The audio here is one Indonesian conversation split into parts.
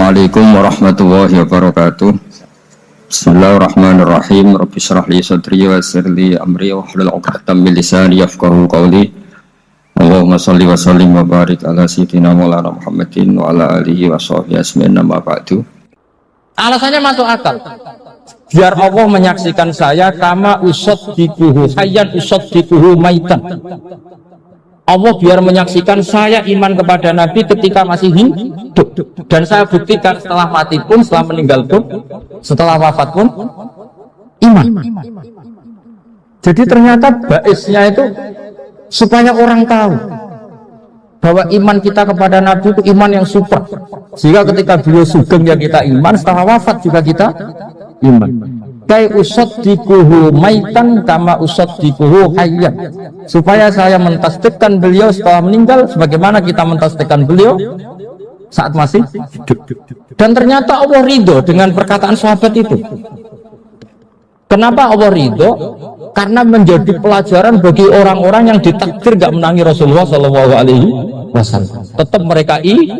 Assalamualaikum warahmatullahi wabarakatuh. Bismillahirrahmanirrahim. Rabbi shrah li sadri wa yassir li amri wahlul 'uqdatam min lisani yafqahu qawli. Allahumma shalli wa sallim wa barik ala sayyidina Maulana Muhammadin wa ala alihi wa sahbihi ajmain. Amma ba'du. Alasannya masuk akal. Biar Allah menyaksikan saya kama usaddiquhu hayyan usaddiquhu maitan. Allah biar menyaksikan saya iman kepada Nabi ketika masih hidup, dan saya buktikan setelah mati pun, setelah meninggal pun, setelah wafat pun iman. Jadi ternyata baisnya itu supaya orang tahu bahwa iman kita kepada Nabi itu iman yang super, sehingga ketika beliau sugeng ya kita iman, setelah wafat juga kita iman. Kai usaddiquhu maitan kama usaddiquhu hayyan, supaya saya mentasdikkan beliau setelah meninggal sebagaimana kita mentasdikkan beliau saat masih hidup. Dan ternyata Allah ridho dengan perkataan sahabat itu. Kenapa Allah ridho? Karena menjadi pelajaran bagi orang-orang yang ditakdir gak menangi Rasulullah SAW. Tetap mereka ini.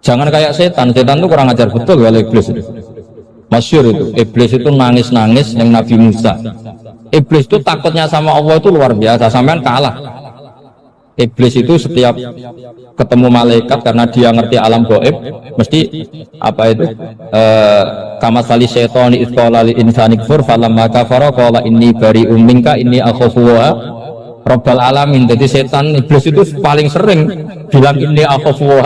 Jangan kayak setan itu kurang ajar betul oleh iblis. Masyhur itu, iblis itu nangis-nangis yang Nabi Musa. Iblis itu takutnya sama Allah itu luar biasa, sampean kalah. Iblis itu setiap ketemu malaikat karena dia ngerti alam gaib, mesti apa itu? Kama sali syaitani isqala lil insani kfur falamma kafara qala inni bari'um minka inni akhafu rabbal alamin. Jadi setan iblis itu paling sering bilang inni akhafu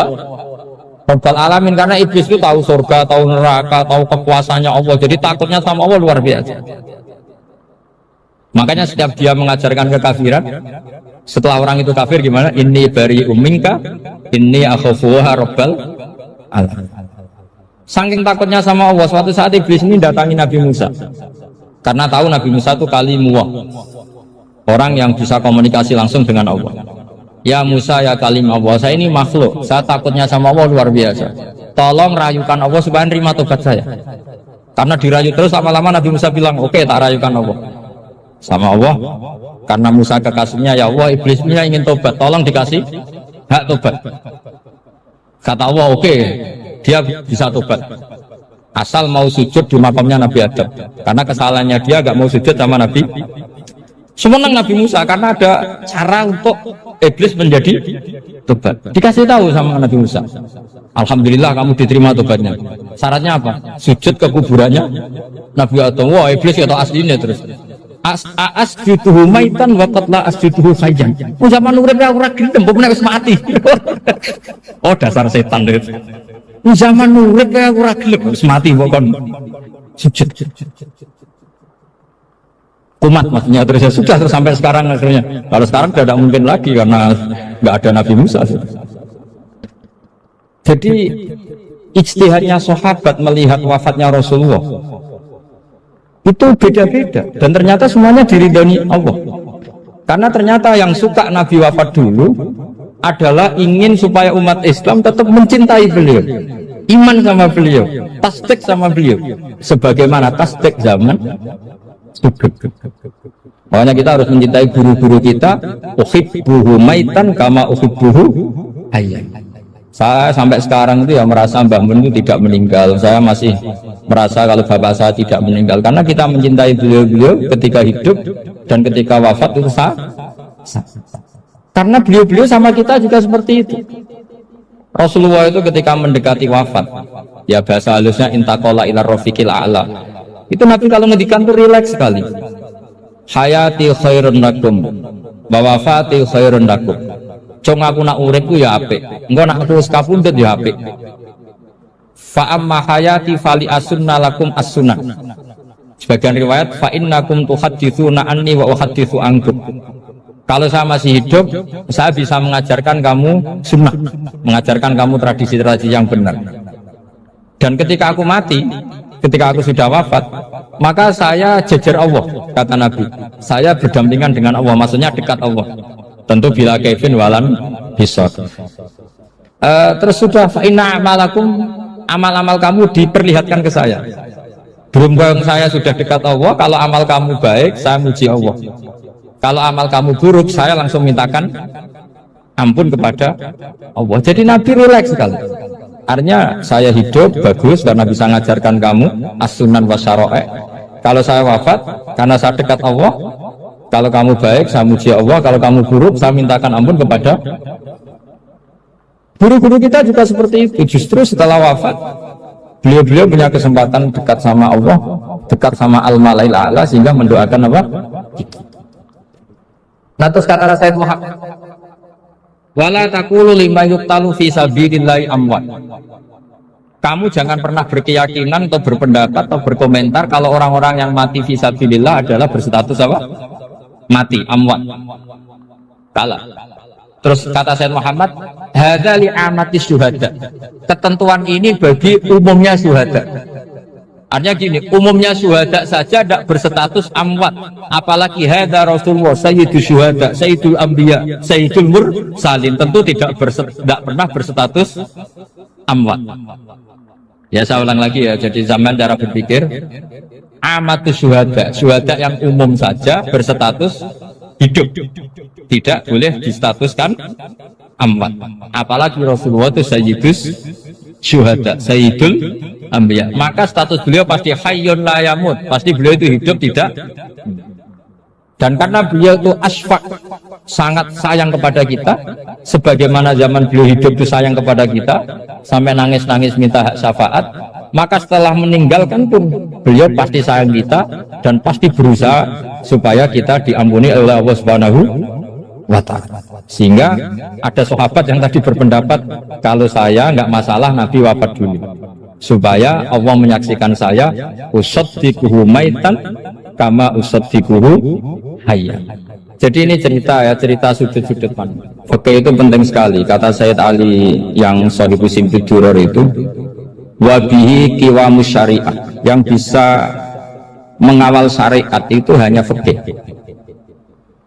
Rabbal alamin, karena iblis itu tahu surga, tahu neraka, tahu kekuasaannya Allah. Jadi takutnya sama Allah luar biasa. Makanya setiap dia mengajarkan kekafiran, setelah orang itu kafir gimana? Inni bari'um minka, inni akhafu rabbal alamin. Saking takutnya sama Allah, suatu saat iblis ini datangi Nabi Musa. Karena tahu Nabi Musa itu kalimullah, orang yang bisa komunikasi langsung dengan Allah. Ya Musa, ya kalim Allah, saya ini makhluk, saya takutnya sama Allah luar biasa. Tolong rayukan Allah supaya nerima tobat saya. Karena dirayu terus, lama-lama Nabi Musa bilang, oke, tak rayukan Allah. Sama Allah, karena Musa kekasihnya, ya Allah, iblisnya ingin tobat, tolong dikasih hak tobat. Kata Allah, oke, dia bisa tobat. Asal mau sujud di makamnya Nabi Adam. Karena kesalahannya dia gak mau sujud sama Nabi. Semenang Nabi Musa karena ada cara untuk iblis menjadi tobat. Dikasih tahu sama Nabi Musa, alhamdulillah kamu diterima tobatnya. Syaratnya apa? Sujud ke kuburannya Nabi Adam. Wah, iblis ya tau aslinya terus. Asjuduhu maitan wa qatla asjuduhu hayyan. Zaman urip ora gelem, mbok nek wis mati. Oh, dasar setan itu. Zaman urip ora gelem, wis mati kok kon sujud. Kumat maksudnya, terus ya sudah terus sampai sekarang akhirnya. Kalau sekarang tidak mungkin lagi karena nggak ada Nabi Musa. Jadi ijtihadnya sahabat melihat wafatnya Rasulullah itu beda-beda, dan ternyata semuanya diridhoni Allah. Karena ternyata yang suka Nabi wafat dulu adalah ingin supaya umat Islam tetap mencintai beliau, iman sama beliau, tasdik sama beliau, sebagaimana tasdik zaman. Makanya kita harus mencintai guru-guru kita. Uhibbuhu maitan kama uhibbuhu hayyan. Saya sampai sekarang itu ya merasa Mbah Mun itu tidak meninggal. Saya masih merasa kalau bapak saya tidak meninggal, karena kita mencintai beliau-beliau ketika hidup dan ketika wafat itu karena beliau-beliau sama kita juga seperti itu. Rasulullah itu ketika mendekati wafat, ya bahasa halusnya intaqala ila rafiqil a'la. Itu Nabi kalau ngedikan tuh rileks sekali. Hayati khairun lakum wa wafati khairun lakum. Cong aku nak urip ku ya apik, engko nak aku wis kapundhut ya apik. Fa amma hayati fali asunna lakum as-sunnah. Sebagian riwayat fa innakum tuhadditsuna anni wa uhadditsu ankum. Kalau saya masih hidup, saya bisa mengajarkan kamu sunnah, mengajarkan kamu tradisi-tradisi yang benar. Dan ketika aku mati, ketika aku sudah wafat, maka saya jejer Allah, kata Nabi. Saya berdampingan dengan Allah, maksudnya dekat Allah. Tentu bila Kevin walan bisa. Terus sudah fa'inna amalakum, amal-amal kamu diperlihatkan ke saya. Berhubung saya sudah dekat Allah, kalau amal kamu baik, saya muji Allah. Kalau amal kamu buruk, saya langsung mintakan ampun kepada Allah. Jadi Nabi rileks sekali. Artinya saya hidup bagus karena bisa ngajarkan kamu as-sunan wa syara'i'. Kalau saya wafat karena saya dekat Allah. Kalau kamu baik saya muji Allah, kalau kamu buruk saya mintakan ampun kepada. Guru-guru kita juga seperti itu. Justru setelah wafat beliau-beliau punya kesempatan dekat sama Allah, dekat sama al-malail a'la, sehingga mendoakan apa? Nah, terus kata Sayyid Muhammad, wala taqulu lima yuqtalu fi sabilillahi amwat. Kamu jangan pernah berkeyakinan atau berpendapat atau berkomentar kalau orang-orang yang mati fi sabilillah adalah berstatus apa? Mati, amwat. Kalah. Terus kata Sayyid Muhammad, hadza li amati syuhada. Ketentuan ini bagi umumnya syuhada. Artinya gini, umumnya syuhada saja tidak berstatus amwat, apalagi hadza Rasulullah sayyidus syuhada, sayyidul anbiya, sayyidul mursalin, tentu tidak pernah berstatus amwat. Ya saya ulang lagi ya, jadi zaman cara berpikir amatus syuhada, syuhada yang umum saja berstatus hidup, tidak boleh distatuskan amwat, apalagi Rasulullah itu sayyidus syuhada, sayyidul anbiya, maka status beliau pasti hayyun la yamut, pasti beliau itu hidup tidak. Dan karena beliau itu asfaq, sangat sayang kepada kita, sebagaimana zaman beliau hidup itu sayang kepada kita sampai nangis-nangis minta hak syafaat, maka setelah meninggalkan pun beliau pasti sayang kita dan pasti berusaha supaya kita diampuni oleh Allah Subhanahu wa ta'ala. Sehingga ada sahabat yang tadi berpendapat kalau saya nggak masalah Nabi wafat dulu, supaya Allah menyaksikan saya usaddiquhu maitan kama usaddiquhu hayya. Jadi ini cerita ya, cerita sudut-sudut pandang. Fikih itu penting sekali. Kata Sayyid Ali yang Shahibu Simtud Duror itu, wabihi qiwamus syariah, yang bisa mengawal syariat itu hanya fikih.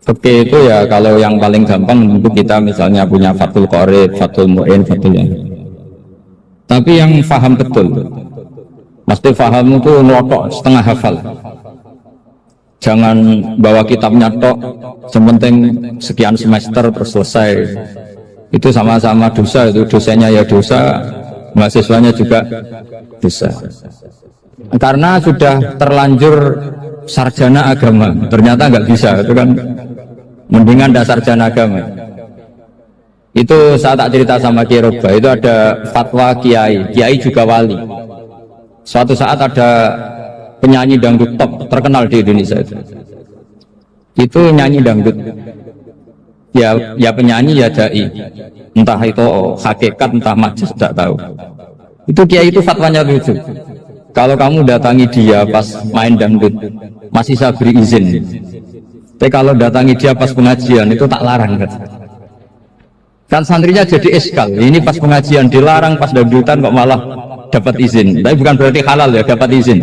Fikih itu ya kalau yang paling gampang untuk kita misalnya punya Fathul Qorib, Fathul Mu'in, Fathul yang. Tapi yang faham betul, mesti faham itu notok setengah hafal. Jangan bawa kitabnya tok, sementing sekian semester terus selesai. Itu sama-sama dosa, itu dosanya ya dosa, mahasiswanya juga dosa. Karena sudah terlanjur sarjana agama, ternyata nggak bisa, itu kan mendingan dasar sarjana agama. Itu saya tak cerita sama Kiai Roba, itu ada fatwa kiai, kiai juga wali. Suatu saat ada penyanyi dangdut top terkenal di Indonesia itu nyanyi dangdut ya penyanyi ya dai, entah itu hakikat entah majaz tidak tahu. Itu kiai itu fatwanya lucu, kalau kamu datangi dia pas main dangdut masih saya beri izin, tapi kalau datangi dia pas pengajian itu tak larang kan santrinya jadi eskal, ini pas pengajian dilarang, pas dangdutan kok malah dapat izin. Tapi bukan berarti halal ya, dapat izin.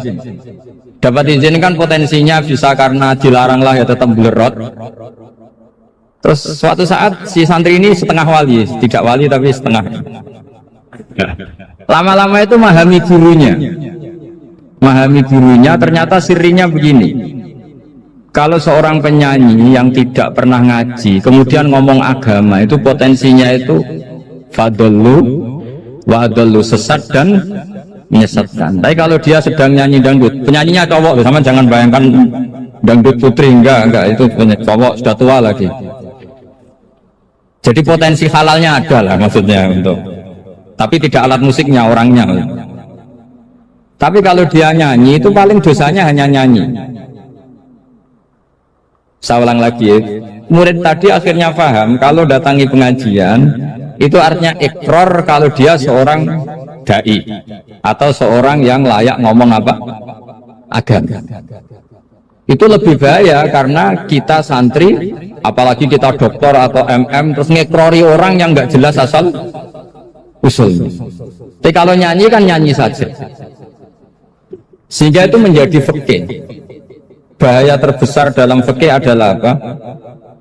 Dapat izin kan potensinya bisa karena dilarang lah ya tetap belerot. Terus suatu saat si santri ini setengah wali, tidak wali tapi setengah. Lama-lama itu memahami gurunya, ternyata sirinya begini. Kalau seorang penyanyi yang tidak pernah ngaji kemudian ngomong agama, itu potensinya itu fadallu wa adallu, sesat dan menyesatkan. Tapi kalau dia sedang nyanyi dangdut, penyanyinya cowok, sama jangan bayangkan dangdut putri, enggak, itu cowok sudah tua lagi. Jadi potensi halalnya ada lah maksudnya untuk, tapi tidak alat musiknya, orangnya. Tapi kalau dia nyanyi itu paling dosanya hanya nyanyi. Saya ulang lagi ya. Murid tadi akhirnya paham kalau datangi pengajian itu artinya ikrar kalau dia seorang dai atau seorang yang layak ngomong apa? Agama. Itu lebih bahaya karena kita santri, apalagi kita doktor atau MM, terus ngekrori orang yang nggak jelas asal usul. Tapi kalau nyanyi kan nyanyi saja, sehingga itu menjadi fikih. Bahaya terbesar dalam fikih adalah apa?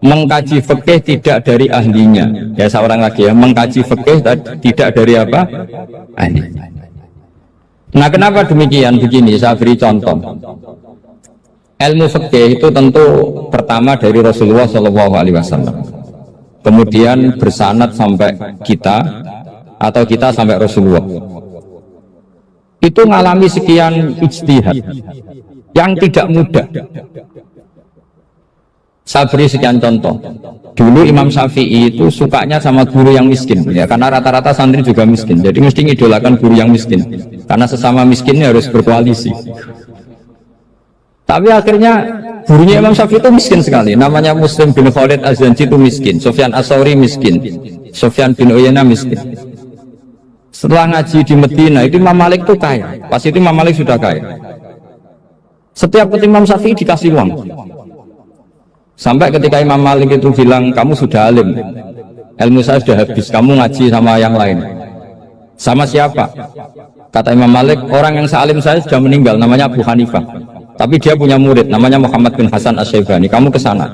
Mengkaji fikih tidak dari ahlinya. Ya seorang lagi ya, mengkaji fikih tidak dari apa? Ahli. Nah kenapa demikian? Begini, saya beri contoh. Ilmu fikih itu tentu pertama dari Rasulullah SAW, kemudian bersanad sampai kita, atau kita sampai Rasulullah. Itu mengalami sekian ijtihad yang tidak mudah. Saya beri sekian contoh. Dulu Imam Syafi'i itu sukanya sama guru yang miskin, ya, karena rata-rata santri juga miskin. Jadi mesti ngidolakan guru yang miskin, karena sesama miskinnya harus berkoalisi. Tapi akhirnya gurunya Imam Syafi'i itu miskin sekali. Namanya Muslim bin Khalid Az-Zanji itu miskin, Sufyan As-Sauri miskin, Sufyan bin Uyainah miskin. Setelah ngaji di Medina itu Imam Malik itu kaya. Pas itu Imam Malik sudah kaya. Setiap ketemu Imam Syafi'i dikasih uang. Sampai ketika Imam Malik itu bilang, kamu sudah alim, ilmu saya sudah habis, kamu ngaji sama yang lain. Sama siapa? Kata Imam Malik, orang yang sealim saya sudah meninggal, namanya Abu Hanifah. Tapi dia punya murid, namanya Muhammad bin Hasan Asy-Syaibani, kamu ke sana.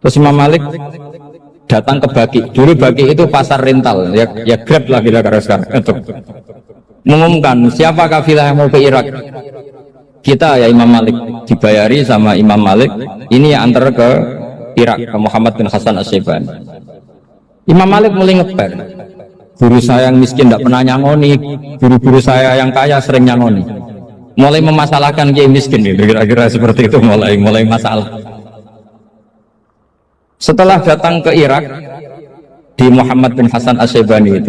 Terus Imam Malik datang ke Baki. Dulu Baki itu pasar rental, ya Grab lah kira-kira sekarang. Untuk mengumumkan siapa kafilah yang mau ke Irak. Kita ya Imam Malik, dibayari sama Imam Malik, ini yang antar ke Irak, ke Muhammad bin Hasan Asy-Syaibani. Imam Malik mulai ngeper, guru saya yang miskin tidak pernah nyangoni, guru-guru saya yang kaya sering nyangoni. Mulai memasalahkan kiai miskin, kira-kira seperti itu, mulai masalah. Setelah datang ke Irak di Muhammad bin Hasan Asy-Syaibani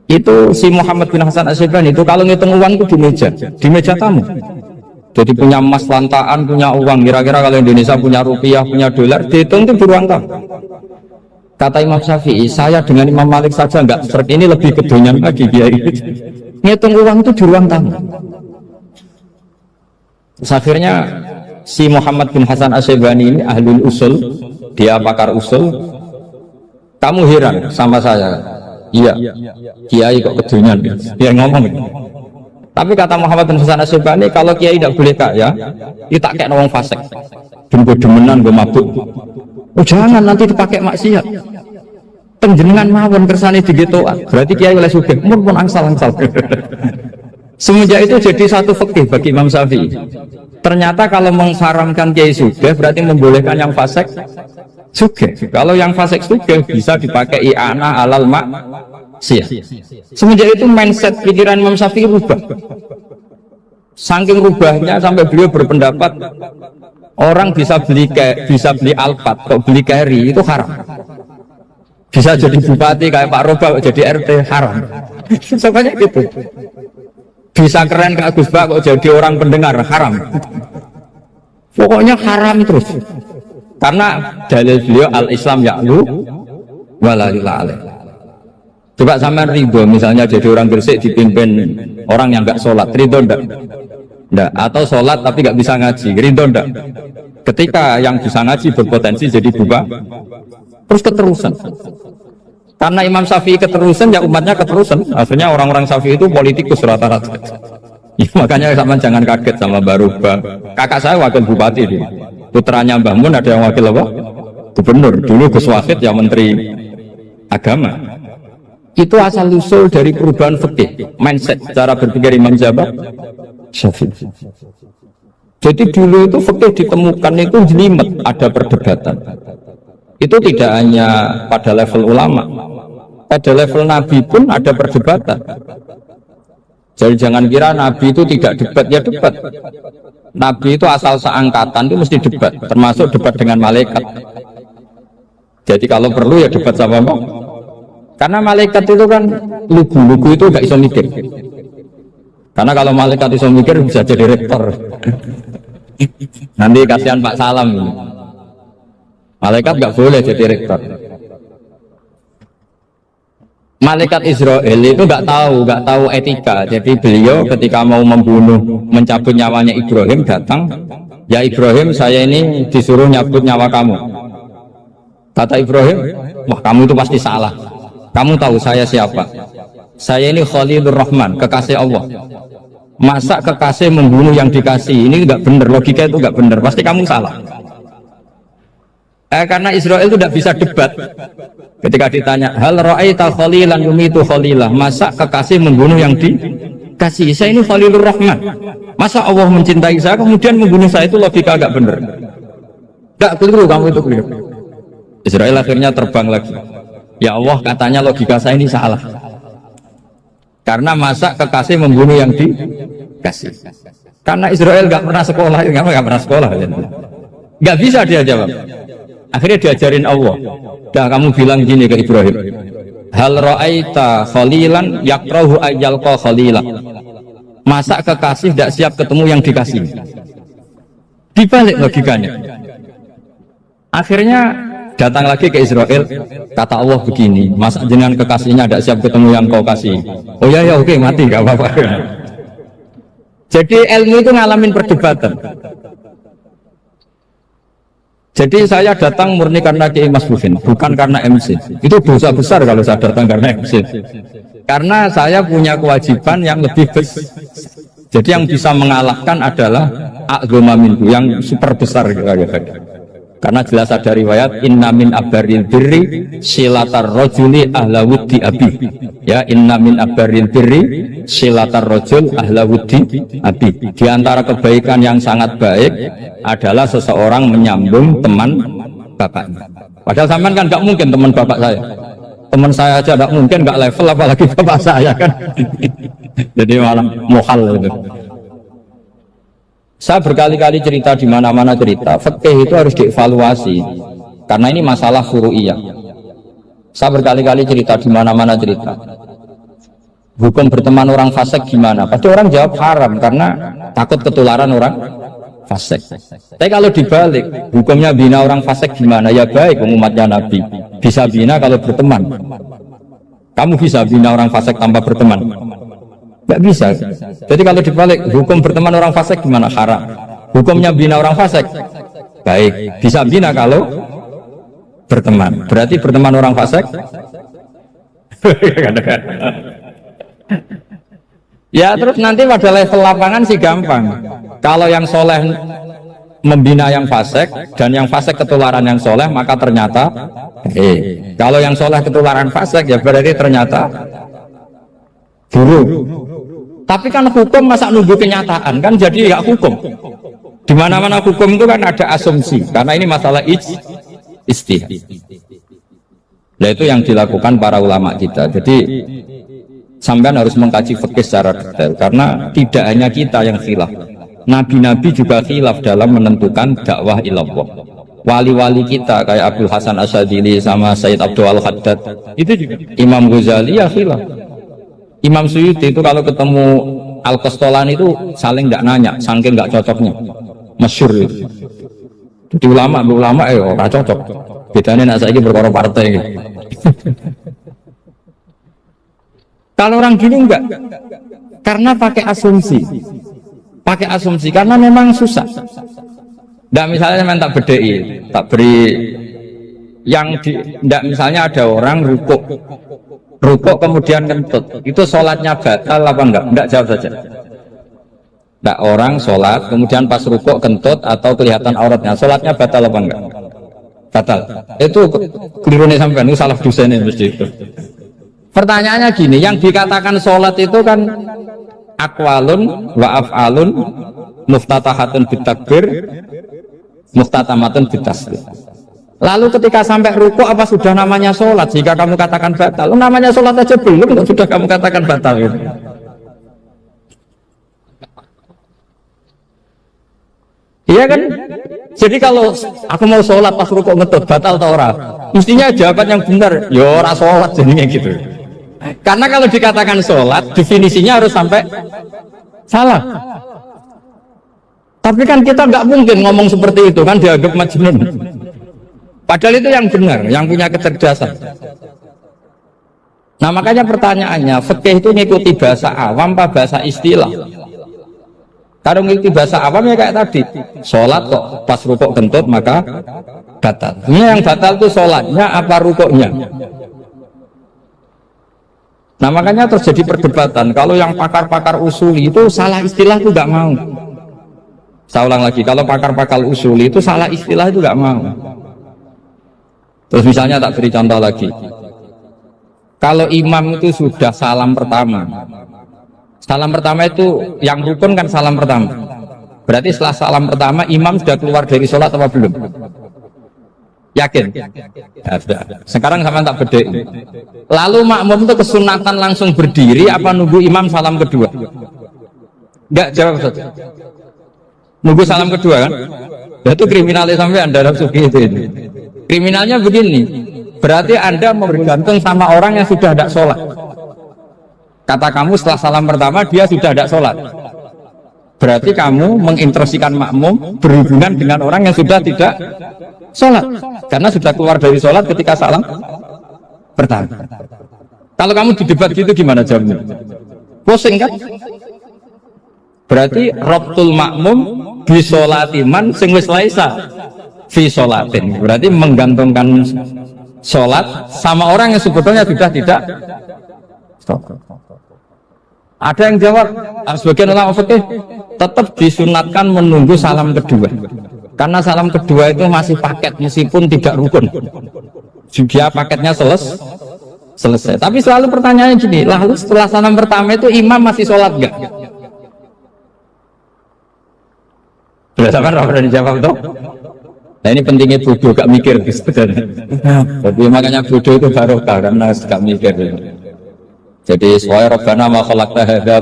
itu si Muhammad bin Hasan Asy-Syaibani itu kalau ngitung uang itu di meja tamu. Jadi punya emas lantaan, punya uang. Kira-kira kalau Indonesia punya rupiah, punya dolar, dihitung itu di ruang tamu. Kata Imam Syafi'i, saya dengan Imam Malik saja enggak seret, ini lebih kedonyan lagi kiai. Ngitung uang itu di ruang tamu. Terus akhirnya si Muhammad bin Hasan Asy-Syaibani ini ahlul usul, dia pakar usul. Kamu heran sama saya? Iya, kiai kok kedonyan, dia ngomong gitu. Tapi kata Muhammad bin Hasan Asy-Syaibani, kalau kiai tidak boleh kaya, kita kayak orang fasik, gue demenan, gue mabuk. Oh jangan, nanti dipakai maksiat. Penjenengan mawon kersane digetoan, berarti kiai oleh sugih, mun angsal-angsal. Semenjak itu jadi satu fikih bagi Imam Syafi'i. Ternyata kalau mengharamkan kiai sugih berarti membolehkan yang fasik sugih. Kalau yang fasik sugih bisa dipakai i'anah alal maksiyah. Semenjak itu mindset pikiran Imam Syafi'i rubah. Saking rubahnya sampai beliau berpendapat orang bisa beli Alphard, kok beli carry itu haram. Bisa jadi bupati kayak Pak Roba, jadi RT haram. Semuanya gitu. Bisa keren kayak Gus Bak kok jadi orang pendengar haram. Pokoknya haram terus. Karena dalil beliau al-Islam ya'lu walalila alaih. Coba sampean ridho misalnya jadi orang Gresik dipimpin orang yang enggak sholat, ridho enggak? Enggak. Atau sholat tapi enggak bisa ngaji, ridho enggak? Ketika yang bisa ngaji berpotensi jadi buba, terus keterusan. Karena Imam Syafi'i keterusan, ya umatnya keterusan. Akhirnya orang-orang Syafi'i itu politikus rata-rata. Ya, makanya sama jangan kaget sama Barubah. Kakak saya wakil bupati dia. Putranya Mbah Mun ada yang wakil apa? Gubernur. Dulu Gus Wahid ya menteri agama. Itu asal usul dari perubahan fikih, mindset cara berpikir Imam Syafi'i. Jadi dulu itu fikih ditemukan itu jelimet, ada perdebatan. Itu tidak hanya pada level ulama, pada level Nabi pun ada perdebatan. Jadi jangan kira Nabi itu tidak debat, ya debat. Nabi itu asal seangkatan itu mesti debat, termasuk debat dengan malaikat. Jadi kalau perlu ya debat sama Allah. Karena malaikat itu kan lugu-lugu itu gak bisa mikir. Karena kalau malaikat bisa mikir bisa jadi rektor. Nanti kasihan Pak Salam ini. Malaikat gak boleh jadi rektor. Malaikat Israel itu gak tahu etika. Jadi beliau ketika mau membunuh, mencabut nyawanya Ibrahim datang, ya Ibrahim saya ini disuruh nyabut nyawa kamu. Kata Ibrahim, wah kamu itu pasti salah. Kamu tahu saya siapa? Saya ini Khalilur Rahman, kekasih Allah. Masa kekasih membunuh yang dikasih? Ini enggak benar, logika itu enggak benar. Pasti kamu salah. Karena Israel itu tidak bisa debat. Ketika ditanya, hal ra'aita khalilan yumitu khalilah, masa kekasih membunuh yang dikasih? Saya ini Khalilur Rahman. Masa Allah mencintai saya kemudian membunuh saya? Itu logika agak benar. Enggak keliru, kamu itu keliru. Israel akhirnya terbang lagi. Ya Allah, katanya logika saya ini salah. Karena masa kekasih membunuh yang dikasih. Karena Israel nggak pernah sekolah, nggak pernah sekolah. Nggak bisa dia jawab. Akhirnya diajarin Allah. Dah kamu bilang gini ke Ibrahim. Hal ra'aita khalilan yakrahu ayyalqa khalila. Masa kekasih tidak siap ketemu yang dikasih. Dibalik logikanya. Akhirnya datang lagi ke Israel, kata Allah begini, masa jenengan kekasihnya tidak siap ketemu yang kau kasih. Oh ya ya oke, mati gak apa-apa. Jadi ilmu itu ngalamin perdebatan. Jadi saya datang murni karena Kiai Mas Bufin, bukan karena MC. Itu dosa besar kalau saya datang karena MC. Karena saya punya kewajiban yang lebih besar. Jadi yang bisa mengalahkan adalah a'zoma minku, yang super besar gitu. Karena jelas ada riwayat inna min abaril birri silatar rajuli ahla wuddi abi. Ya, inna min abaril birri silatar rajul ahla wuddi abi. Di antara kebaikan yang sangat baik adalah seseorang menyambung teman bapaknya. Padahal sampean kan nggak mungkin teman bapak saya. Teman saya aja nggak mungkin, nggak level apalagi bapak saya kan. Jadi malah mohal itu. Saya berkali-kali cerita di mana-mana cerita, fikih itu harus dievaluasi karena ini masalah furu'iyah. Saya berkali-kali cerita di mana-mana cerita. Hukum berteman orang fasik gimana? Pasti orang jawab haram karena takut ketularan orang fasik. Tapi kalau dibalik, hukumnya bina orang fasik gimana? Ya baik, umatnya Nabi bisa bina kalau berteman. Kamu bisa bina orang fasik tanpa berteman? Nggak bisa. Jadi kalau dibalik, hukum berteman orang fasik gimana? Haram. Hukumnya bina orang fasik baik, bisa bina kalau berteman. Berarti berteman orang fasik ya terus nanti pada level lapangan sih gampang. Kalau yang soleh membina yang fasik dan yang fasik ketularan yang soleh, maka ternyata kalau yang soleh ketularan fasik, ya berarti ternyata buruk. Tapi kan hukum masa nunggu kenyataan, kan jadi ya hukum. Di mana-mana hukum itu kan ada asumsi, karena ini masalah ijtihad. Nah itu yang dilakukan para ulama kita. Jadi sampean harus mengkaji fikih secara detail, karena tidak hanya kita yang khilaf. Nabi-nabi juga khilaf dalam menentukan dakwah ilallah. Wali-wali kita kayak Abdul Hasan Asyadzili sama Sayyid Abdul Al-Haddad itu juga. Imam Ghazali ya khilaf. Imam Suyuti itu kalau ketemu Al-Qastolani itu saling nggak nanya, saking nggak cocoknya, masyhur itu. Jadi ulama nggak cocok. Bedanya nak saiki berkorong partai. Kalau orang gini enggak, karena pakai asumsi, karena memang susah. Nggak misalnya memang tak bedai, tak beri yang nggak misalnya ada orang rukuk kemudian kentut, itu sholatnya batal apa enggak? Enggak, jawab saja. Enggak, orang sholat kemudian pas rukuk kentut atau kelihatan auratnya, sholatnya batal apa enggak? Batal. Itu keliru nih sampean, itu salah dosennya mesti itu. Pertanyaannya gini, yang dikatakan sholat itu kan aqwalun wa af'alun muftatahatun bitakbir muftatamatun bitasbih. Lalu ketika sampai rukuk apa sudah namanya sholat jika kamu katakan batal? Namanya sholat aja belum, sudah kamu katakan batal gitu. Iya kan? Jadi kalau aku mau sholat pas rukuk ngetut batal atau ora? Mestinya jawaban yang benar, ya ora sholat jadinya gitu. Karena kalau dikatakan sholat definisinya harus sampai salah. Tapi kan kita nggak mungkin ngomong seperti itu, kan dianggap majnun. Padahal itu yang benar, yang punya kecerdasan. Nah makanya pertanyaannya, fikih itu ngikuti bahasa awam apa bahasa istilah? Kalau ngikuti bahasa awam ya kayak tadi, sholat kok pas rukuk kentut maka batal. Ini yang batal itu sholatnya apa rukuknya? Nah makanya terjadi perdebatan. Kalau yang pakar-pakar usuli itu salah istilah itu nggak mau. Saya ulang lagi, kalau pakar-pakar usuli itu salah istilah itu nggak mau. Terus misalnya tak beri contoh lagi, kalau imam itu sudah salam pertama itu yang rukun kan salam pertama, berarti setelah salam pertama imam sudah keluar dari sholat apa belum? Yakin? Ada. Sekarang sama tak bedek. Lalu makmum itu kesunatan langsung berdiri apa nunggu imam salam kedua? Enggak, jawab saja. Nunggu salam kedua kan? Ya, itu kriminalnya sampai Anda nafsu gitu itu. Kriminalnya begini. Berarti Anda bergantung sama orang yang sudah tidak sholat. Kata kamu setelah salam pertama dia sudah tidak sholat. Berarti kamu menginstruksikan makmum berhubungan dengan orang yang sudah tidak sholat. Karena sudah keluar dari sholat ketika salam pertama. Kalau kamu di debat gitu gimana jawabnya? Pusing kan? Berarti Rabtul makmum bisolatiman sing wis laisa fi sholatin. Berarti menggantungkan sholat sama orang yang sebetulnya sudah tidak sholat. Ada yang jawab, sebagian ulama fikih tetap disunatkan menunggu salam kedua. Karena salam kedua itu masih paket meskipun tidak rukun. Juga paketnya selesai. Tapi selalu pertanyaannya gini, lalu setelah salam pertama itu imam masih sholat enggak? Sudah sampai orang dijawab tuh. Nah ini pentingnya bodoh gak mikir sebenarnya. Jadi makanya bodoh itu barokah karena gak mikir. Jadi soalnya Rabbana ma khalaqta hadza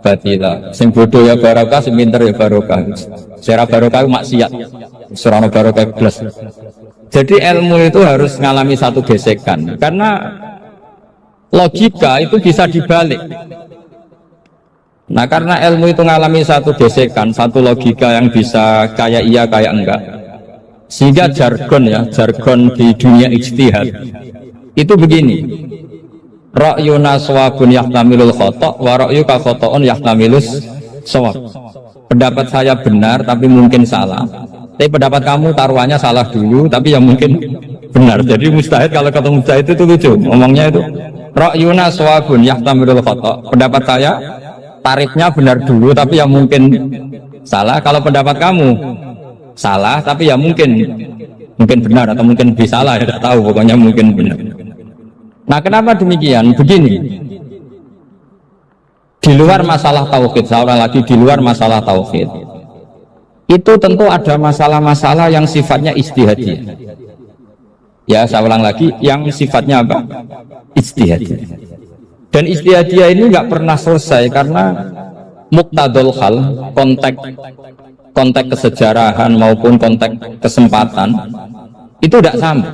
batila. Sing bodoh ya barokah, sing pinter ya barokah. Sira barokah maksiat. Serana barokah plus. Jadi ilmu itu harus mengalami satu gesekan karena logika itu bisa dibalik. Nah karena ilmu itu mengalami satu gesekan, satu logika yang bisa kayak iya kayak enggak. Sehingga jargon di dunia ijtihad itu begini. Ra'yuna shawabun yahtamilul khata' wa ra'yuka khata'un yahtamilus shawab. Pendapat saya benar tapi mungkin salah. Tapi pendapat kamu taruhannya salah dulu tapi yang mungkin benar. Jadi mustahid kalau kata mustahid itu lucu. Ngomongnya itu ra'yuna shawabun yahtamilul khata'. Pendapat saya tarifnya benar dulu tapi yang mungkin salah. Kalau pendapat kamu salah tapi ya mungkin benar atau mungkin bisa salah, ya tidak tahu, pokoknya mungkin benar. Nah kenapa demikian? Begini, di luar masalah tauhid, saya ulang lagi, di luar masalah tauhid itu tentu ada masalah-masalah yang sifatnya ijtihadiyah. Ya saya ulang lagi, yang sifatnya apa? Ijtihadiyah. Dan ijtihadiyah ini nggak pernah selesai karena muqtadul hal, konteks kesejarahan maupun konteks kesempatan itu tidak sama.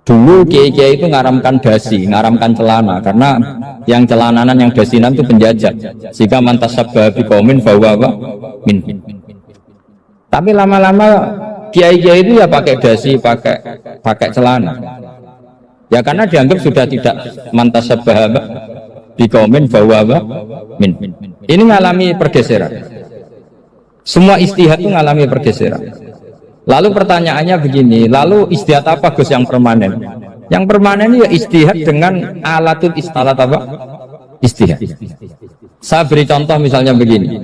Dulu kiai-kiai itu ngaramkan dasi, ngaramkan celana karena yang celananan yang dasinan itu penjajah. Jika mantasabba biqaumin fahuwa min. Tapi lama-lama kiai-kiai itu ya pakai dasi, pakai celana. Ya karena dianggap sudah tidak mantasabba biqaumin fahuwa min. Ini mengalami pergeseran. Semua ijtihad itu mengalami pergeseran. Lalu pertanyaannya begini, lalu ijtihad apa Gus yang permanen? Yang permanen ya ijtihad dengan alatul istalat apa? Ijtihad. Saya beri contoh misalnya begini.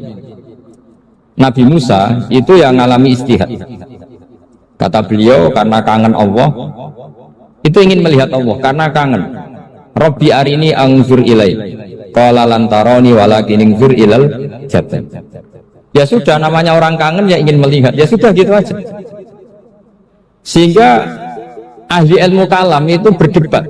Nabi Musa itu yang mengalami ijtihad. Kata beliau karena kangen Allah, itu ingin melihat Allah karena kangen. Rabbi arini anzur ilai. Qala lan tarani walakin anzur ilal jabal. Ya sudah, namanya orang kangen ya ingin melihat. Ya sudah gitu aja. Sehingga ahli ilmu kalam itu berdebat.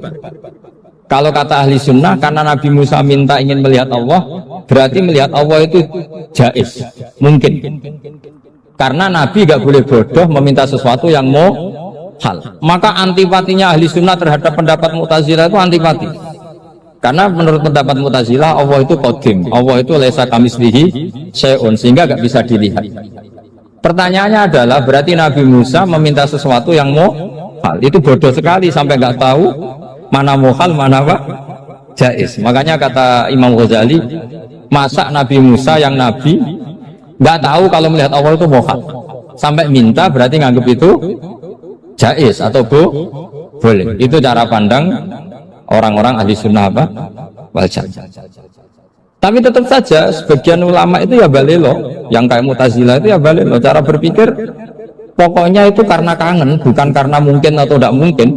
Kalau kata ahli sunnah, karena Nabi Musa minta ingin melihat Allah, berarti melihat Allah itu jaiz, mungkin. Karena Nabi gak boleh bodoh meminta sesuatu yang mau hal. Maka antipatinya ahli sunnah terhadap pendapat Mu'tazilah itu antipati. Karena menurut pendapat Mu'tazilah Allah itu qadim, Allah itu laisa kamitslihi syai'un, sehingga gak bisa dilihat. Pertanyaannya adalah berarti Nabi Musa meminta sesuatu yang mau hal, itu bodoh sekali sampai nggak tahu mana mau hal mana apa jaiz. Makanya kata Imam Ghazali, masa Nabi Musa yang Nabi nggak tahu kalau melihat Allah itu mau hal, sampai minta berarti nganggap itu jaiz atau boleh. Itu cara pandang orang-orang ahli sunnah apa wal jamaah. Tapi tetap saja sebagian ulama itu ya balelo, yang kayak Mu'tazilah itu ya balelo. Cara berpikir pokoknya itu karena kangen, bukan karena mungkin atau tidak mungkin.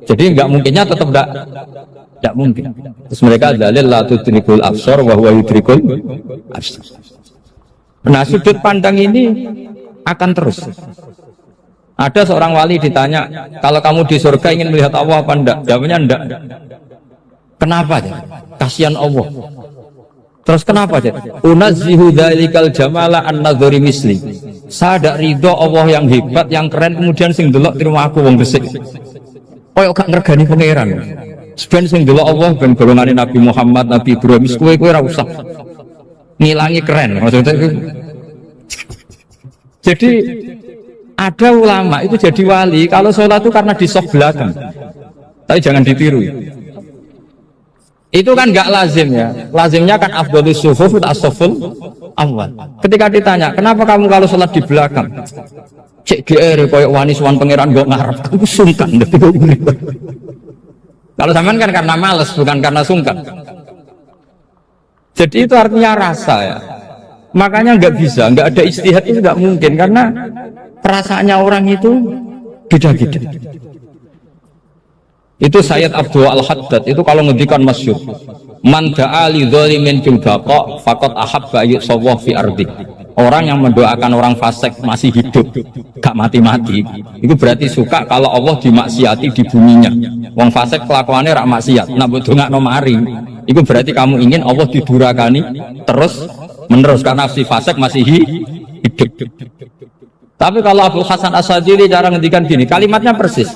Jadi nggak mungkinnya tetap tidak mungkin. Terus mereka dalil la tudrikul absar wa huwa yudrikul absar. Nah sudut pandang ini akan terus. Ada seorang wali ditanya, kalau kamu di surga ingin melihat Allah apa enggak? Jawabnya enggak. Kenapa? Kasihan Allah. Terus kenapa? Unazzihu dzalikal jamala an-nadhari misli. Saya tidak ridho Allah yang hebat, yang keren, kemudian sing delok terima aku wong resik. Koyo gak ngergani pangeran. Sebenarnya sing delok Allah ben golongane Nabi Muhammad, Nabi Ibrahim, kowe ora usah ngilangi keren. Maksudnya itu. Jadi ada ulama itu jadi wali kalau sholat itu karena di soft belakang. Tapi jangan ditiru. Itu kan nggak lazim ya. Lazimnya kan afdhalus sufuf as-saful awal. Ketika ditanya, kenapa kamu kalau sholat di belakang? Cek GR koyok wani suwan pangeran gak ngarep. Aku sungkan. Kalau sampean kan karena males, bukan karena sungkan. Jadi itu artinya rasa ya. Makanya nggak bisa, nggak ada istihad itu nggak mungkin karena perasaannya orang itu beda-beda. Itu Sayyid Abdul Al-Haddad itu kalau ngendikan masyhur, man da'a li dzalimin bil baqa faqad ahabba yusawa fi ardi. Orang yang mendoakan orang fasik masih hidup, gak mati-mati, itu berarti suka kalau Allah dimaksiati di buminya. Wong fasik kelakuannya rak maksiat, nak ndongakno mari, itu berarti kamu ingin Allah didurakani terus menerus karena si fasik masih hidup. Tapi kalau Abdul Hasan As-Sadili cara ngendikan gini, kalimatnya persis.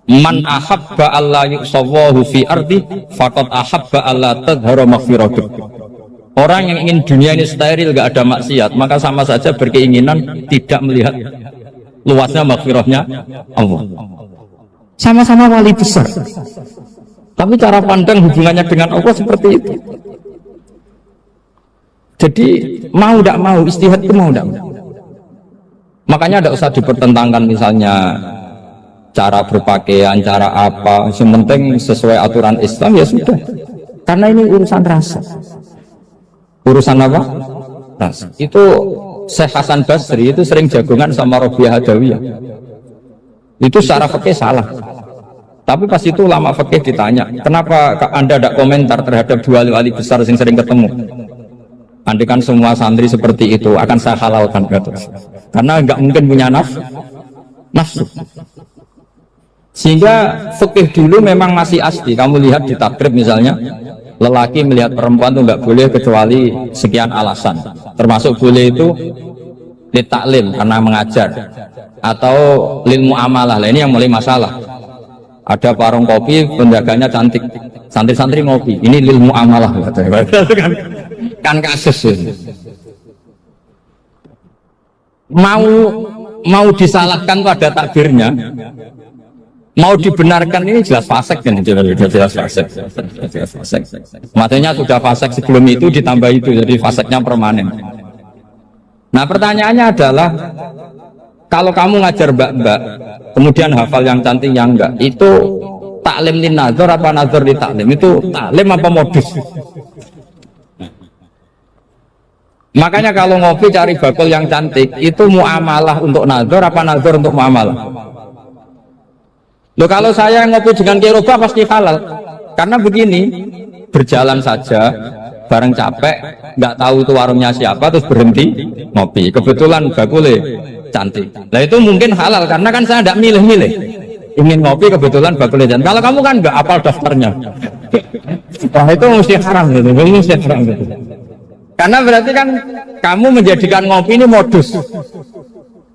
Man ahabba alla yusawahu fi ardi faqad ahabba alla tadhhara maghfiratuh. Orang yang ingin dunia ini steril gak ada maksiat, maka sama saja berkeinginan tidak melihat luasnya maghfirahnya Allah. Sama-sama wali besar, tapi cara pandang hubungannya dengan Allah seperti itu. Jadi mau tidak mau istihad itu mau tidak mau. Makanya tidak usah dipertentangkan misalnya cara berpakaian, cara apa, yang penting sesuai aturan Islam ya sudah. Karena ini urusan rasa. Urusan apa? Rasa. Itu Syekh Hasan Basri itu sering jagongan sama Rabi'ah Adawiyah. Itu secara fikih salah. Tapi pas itu ulama fikih ditanya, kenapa Anda tidak komentar terhadap dua wali besar yang sering ketemu? Andai kan semua santri seperti itu akan saya halalkan, karena nggak mungkin punya nafsu. Sehingga fikih dulu memang masih asli. Kamu lihat di takrib misalnya, lelaki melihat perempuan itu nggak boleh kecuali sekian alasan. Termasuk boleh itu li taklim karena mengajar, atau lil muamalah. Nah, ini yang mulai masalah. Ada warung kopi, penjaganya cantik, santri-santri ngopi. Ini lil muamalah, kan kasus ini. Mau disalahkan pada takbirnya, mau dibenarkan ini jelas fasik kan, jelas fasik. Matanya sudah fasik sebelum itu ditambah itu, jadi fasiknya permanen. Nah pertanyaannya adalah, kalau kamu ngajar mbak-mbak, kemudian hafal yang cantik yang enggak, itu taklim lin nazar apa nazar li taklim? Itu taklim apa modus? Makanya kalau ngopi cari bakul yang cantik, itu muamalah untuk nazar apa nazar untuk muamalah? Loh, kalau saya ngopi dengan kirobah pasti halal. Karena begini, berjalan saja, bareng capek, nggak tahu itu warungnya siapa, terus berhenti ngopi. Kebetulan bakulnya cantik. Nah itu mungkin halal, karena kan saya nggak milih-milih. Ingin ngopi kebetulan bakulnya cantik. Kalau kamu kan nggak hafal daftarnya. Wah itu mesti haram gitu, mesti haram gitu. Karena berarti kan kamu menjadikan ngopi ini modus.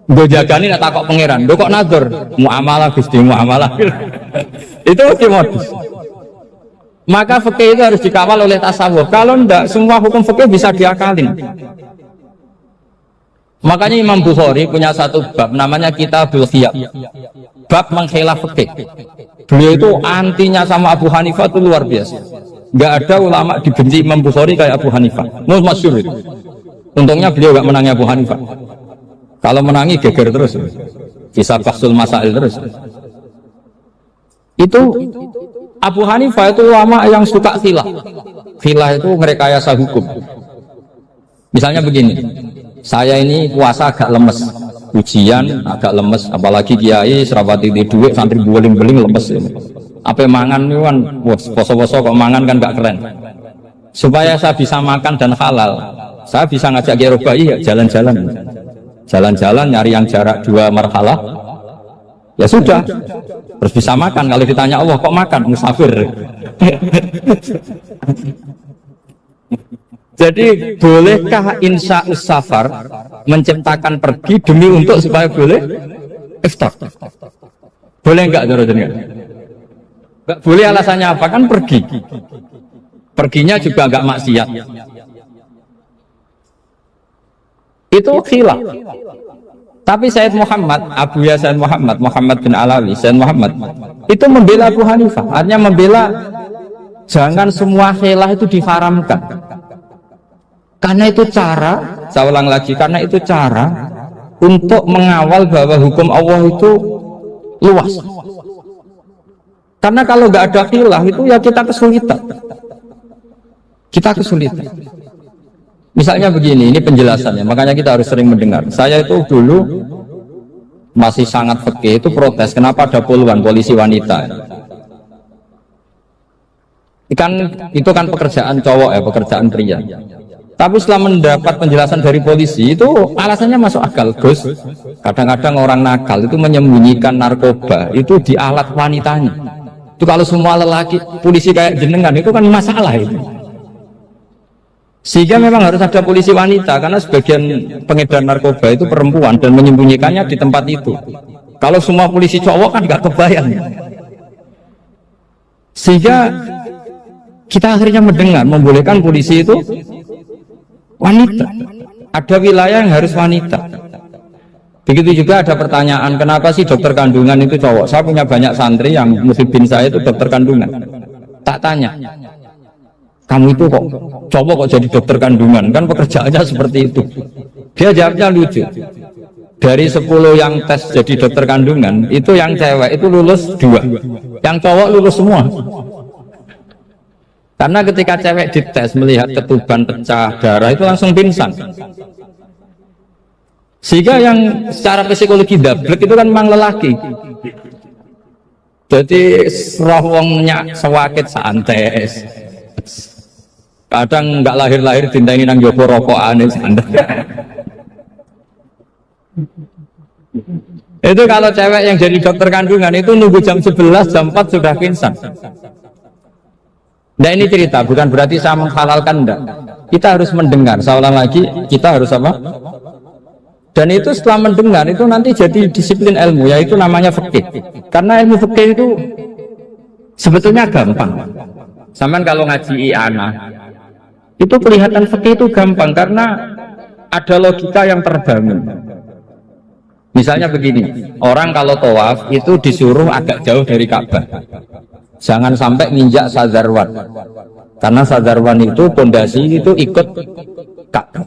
Gue jagani nak takok pangeran, gue kok nazar muamalah gusti muamalah. Itu mesti modus. Maka fikih itu harus dikawal oleh tasawuf. Kalau enggak, semua hukum fikih bisa diakalin. Makanya Imam Bukhari punya satu bab namanya Kitabul Khiyab, bab mengkhilaf fikih. Beliau itu antinya sama Abu Hanifah itu luar biasa. Nggak ada ulama dibenci Imam Bukhari kayak Abu Hanifah. Masyhur itu. Untungnya beliau nggak menangi Abu Hanifah. Kalau menangi geger terus, bisa bahsul masail terus. Itu Abu Hanifah itu ulama yang suka khilah. Khilah itu ngerekayasa hukum. Misalnya begini, saya ini puasa agak lemes, ujian agak lemes, apalagi kiai serapati di duit, santri beling-beling lemes ini. Apa mangan ini kan, poso-poso kok mangan kan gak keren. Supaya saya bisa makan dan halal, saya bisa ngajak kiai robai ya jalan-jalan. Jalan-jalan nyari yang jarak 2 marhalah Ya sudah, terus bisa makan. Kalau ditanya Allah kok makan musafir. Jadi bolehkah insya safar menciptakan pergi demi untuk supaya boleh iftar? Boleh enggak jenengan? Enggak boleh, alasannya apa? Kan pergi. Perginya juga enggak maksiat. Itu khilaf. Tapi Sayyid Muhammad, Abuya Sayyid Muhammad, Muhammad bin Alawi, Sayyid Muhammad itu membela Abu Hanifah. Artinya membela jangan semua khilaf itu diharamkan. Karena itu cara, saya ulang lagi, karena itu cara untuk mengawal bahwa hukum Allah itu luas. Karena kalau nggak ada khilaf itu ya kita kesulitan. Kita kesulitan. Misalnya begini, ini penjelasannya, makanya kita harus sering mendengar. Saya itu dulu masih sangat fikih itu protes, kenapa ada puluhan polisi wanita? Itu kan pekerjaan cowok ya, pekerjaan pria. Tapi setelah mendapat penjelasan dari polisi itu alasannya masuk akal, Gus. Kadang-kadang orang nakal itu menyembunyikan narkoba itu di alat wanitanya. Itu kalau semua lelaki polisi kayak jenengan itu kan masalah itu. Sehingga memang harus ada polisi wanita karena sebagian pengedar narkoba itu perempuan dan menyembunyikannya di tempat itu. Kalau semua polisi cowok kan nggak kebayang. Sehingga kita akhirnya mendengar membolehkan polisi itu wanita. Ada wilayah yang harus wanita. Begitu juga ada pertanyaan, kenapa sih dokter kandungan itu cowok? Saya punya banyak santri yang musibin saya itu dokter kandungan. Tak tanya, kamu itu kok cowok kok jadi dokter kandungan? Kan pekerjaannya seperti itu. Dia jawabnya lucu. Dari 10 yang tes jadi dokter kandungan, itu yang cewek itu lulus 2, yang cowok lulus semua. Karena ketika cewek dites melihat ketuban pecah darah itu langsung pingsan. Sehingga yang secara psikologi dablek itu kan memang lelaki. Jadi rawongnya sewakit santai. Kadang nggak lahir-lahir dinteni nang jopo rokokan santai. Itu kalau cewek yang jadi dokter kandungan itu nunggu jam 11, jam 4 sudah pingsan. Nah ini cerita, bukan berarti saya menghalalkan, enggak. Kita harus mendengar, saya ulang lagi, kita harus apa? Dan itu setelah mendengar, itu nanti jadi disiplin ilmu, yaitu namanya fikih. Karena ilmu fikih itu sebetulnya gampang. Sampai kalau ngaji i'anah, itu kelihatan fikih itu gampang, karena ada logika yang terbangun. Misalnya begini, orang kalau tawaf itu disuruh agak jauh dari Ka'bah. Jangan sampai nginjak sadarwan, karena sadarwan itu pondasi itu ikut Ka'bah.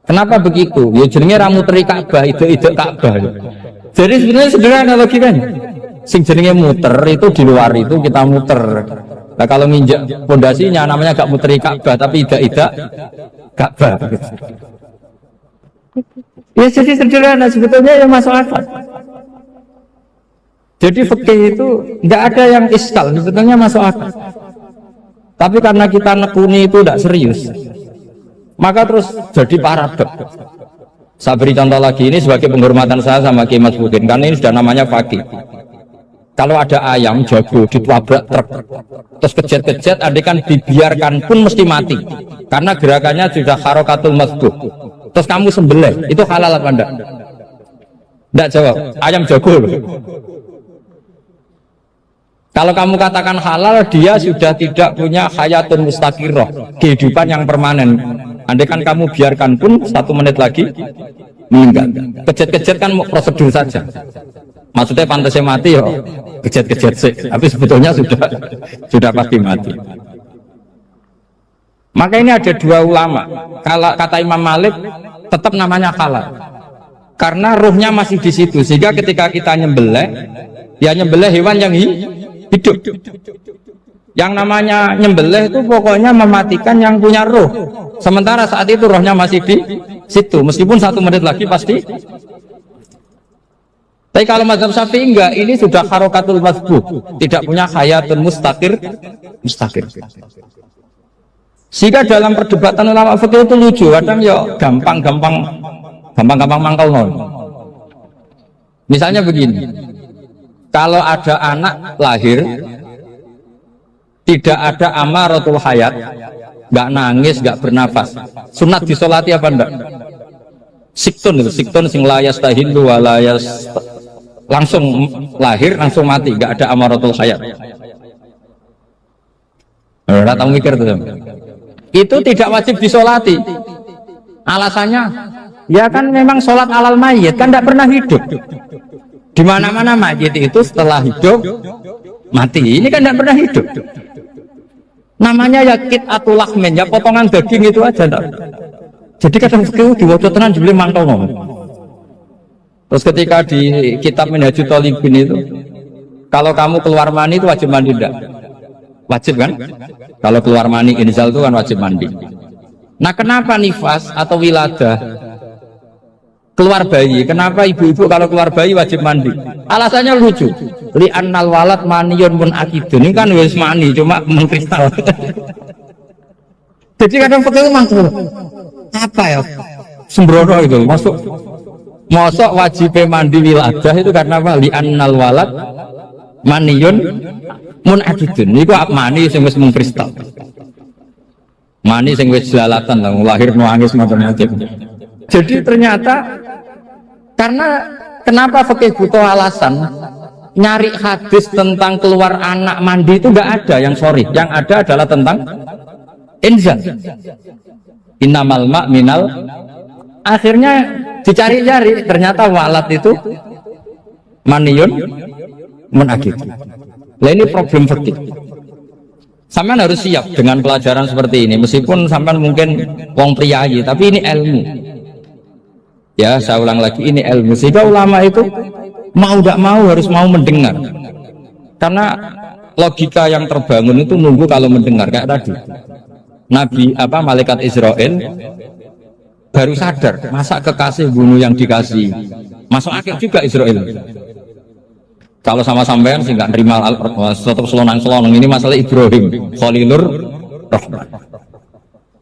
Kenapa begitu? Ya jenenge ramu teri Ka'bah, ide Ka'bah. Jadi sebenarnya sederhana logikanya. Sing jenenge muter itu di luar itu kita muter. Nah kalau nginjak pondasinya namanya gak muteri Ka'bah tapi ida Ka'bah. Ya jadi sederhana sebetulnya ya masuk akal. Jadi fikih itu tidak ada yang iskal, sebetulnya masuk akal. Tapi karena kita nekuni itu tidak serius, maka terus jadi paradok. Saya beri contoh lagi, ini sebagai penghormatan saya sama Kiai Mas Mudin, karena ini sudah namanya fakih. Kalau ada ayam jago ditabrak truk, terus kejet-kejet, adekan dibiarkan pun mesti mati, karena gerakannya sudah harokatul masbuh. Terus kamu sembelih, itu halal apa enggak? Enggak jawab, ayam jago. Kalau kamu katakan halal, dia sudah tidak punya hayatun mustaqirah, kehidupan yang permanen. Andai kan kamu biarkan pun 1 menit lagi meninggal. Kejet-kejet kan prosedur saja. Maksudnya pantasnya mati ya, kejet-kejet sih. Tapi sebetulnya sudah pasti mati. Maka ini ada 2 ulama. Kalau kata Imam Malik, tetap namanya halal. Karena ruhnya masih di situ. Sehingga ketika kita nyembelih, ya nyembelih hewan yang hidup. Yang namanya nyembelih itu pokoknya mematikan yang punya roh. Sementara saat itu rohnya masih di situ, meskipun 1 menit lagi pasti. Tapi kalau mazhab Syafi'i enggak, ini sudah harokatul masbuh, tidak punya hayatun mustaqir. Sehingga dalam perdebatan ulama fikih itu lucu, kadang ya gampang mangkal nol. Misalnya begini. kalau ada anak lahir tidak ada amaratul hayat, nggak nangis, nggak bernafas, sunat disolati apa enggak? Siktun itu, siktun sing layas tahilu walayas, langsung lahir langsung mati, nggak ada amaratul hayat. Nggak tahu mikir tuh. Itu tidak wajib disolati. Alasannya, ya kan memang sholat alal mayit kan tidak pernah hidup. Di mana-mana mayit itu setelah hidup mati. Ini kan tidak pernah hidup. Namanya ya qit'atul lahmin, ya potongan daging itu aja. Enggak. Jadi kadang fikih diwaca tenan jebule mantau. Terus ketika di kitab Minhajul Thalibin itu, kalau kamu keluar mani itu wajib mandi enggak? Wajib kan? Kalau keluar mani inzal itu kan wajib mandi. Nah kenapa nifas atau wiladah keluar bayi? Kenapa ibu-ibu kalau keluar bayi wajib mandi? Alasannya lucu. Li'annal walad maniyun munakidun. Ini kan wis mani cuma mengkristal. Jadi kadang pakai mangkuk. Apa ya? Sembrono itu. Masuk wajib mandi wiladah itu karena apa? Li'annal walad maniyun munakidun. Ini kok mani sing wis mengkristal. Mani sing wis jelalatan lah, lahir nangis macam-macam. Jadi ternyata karena kenapa fikih butuh alasan nyari hadis tentang keluar anak mandi itu enggak ada yang sorry, yang ada adalah tentang inzal. Innamal ma' minal, akhirnya dicari-cari ternyata walat itu maniyun munakid. Nah ini problem fikih. Sampean harus siap dengan pelajaran seperti ini, meskipun sampean mungkin wong priayi, tapi ini ilmu. Ya, saya ulang lagi, ini ilmu. Sehingga ulama itu mau tidak mau harus mau mendengar. Karena logika yang terbangun itu nunggu kalau mendengar kayak tadi. Nabi malaikat Israel baru sadar, masa kekasih bunuh yang dikasih. Masuk akal juga Israel. Kalau sama sampean sih nggak nerima tetap selonang-selonang, ini masalah Ibrahim Khalilur Rahman.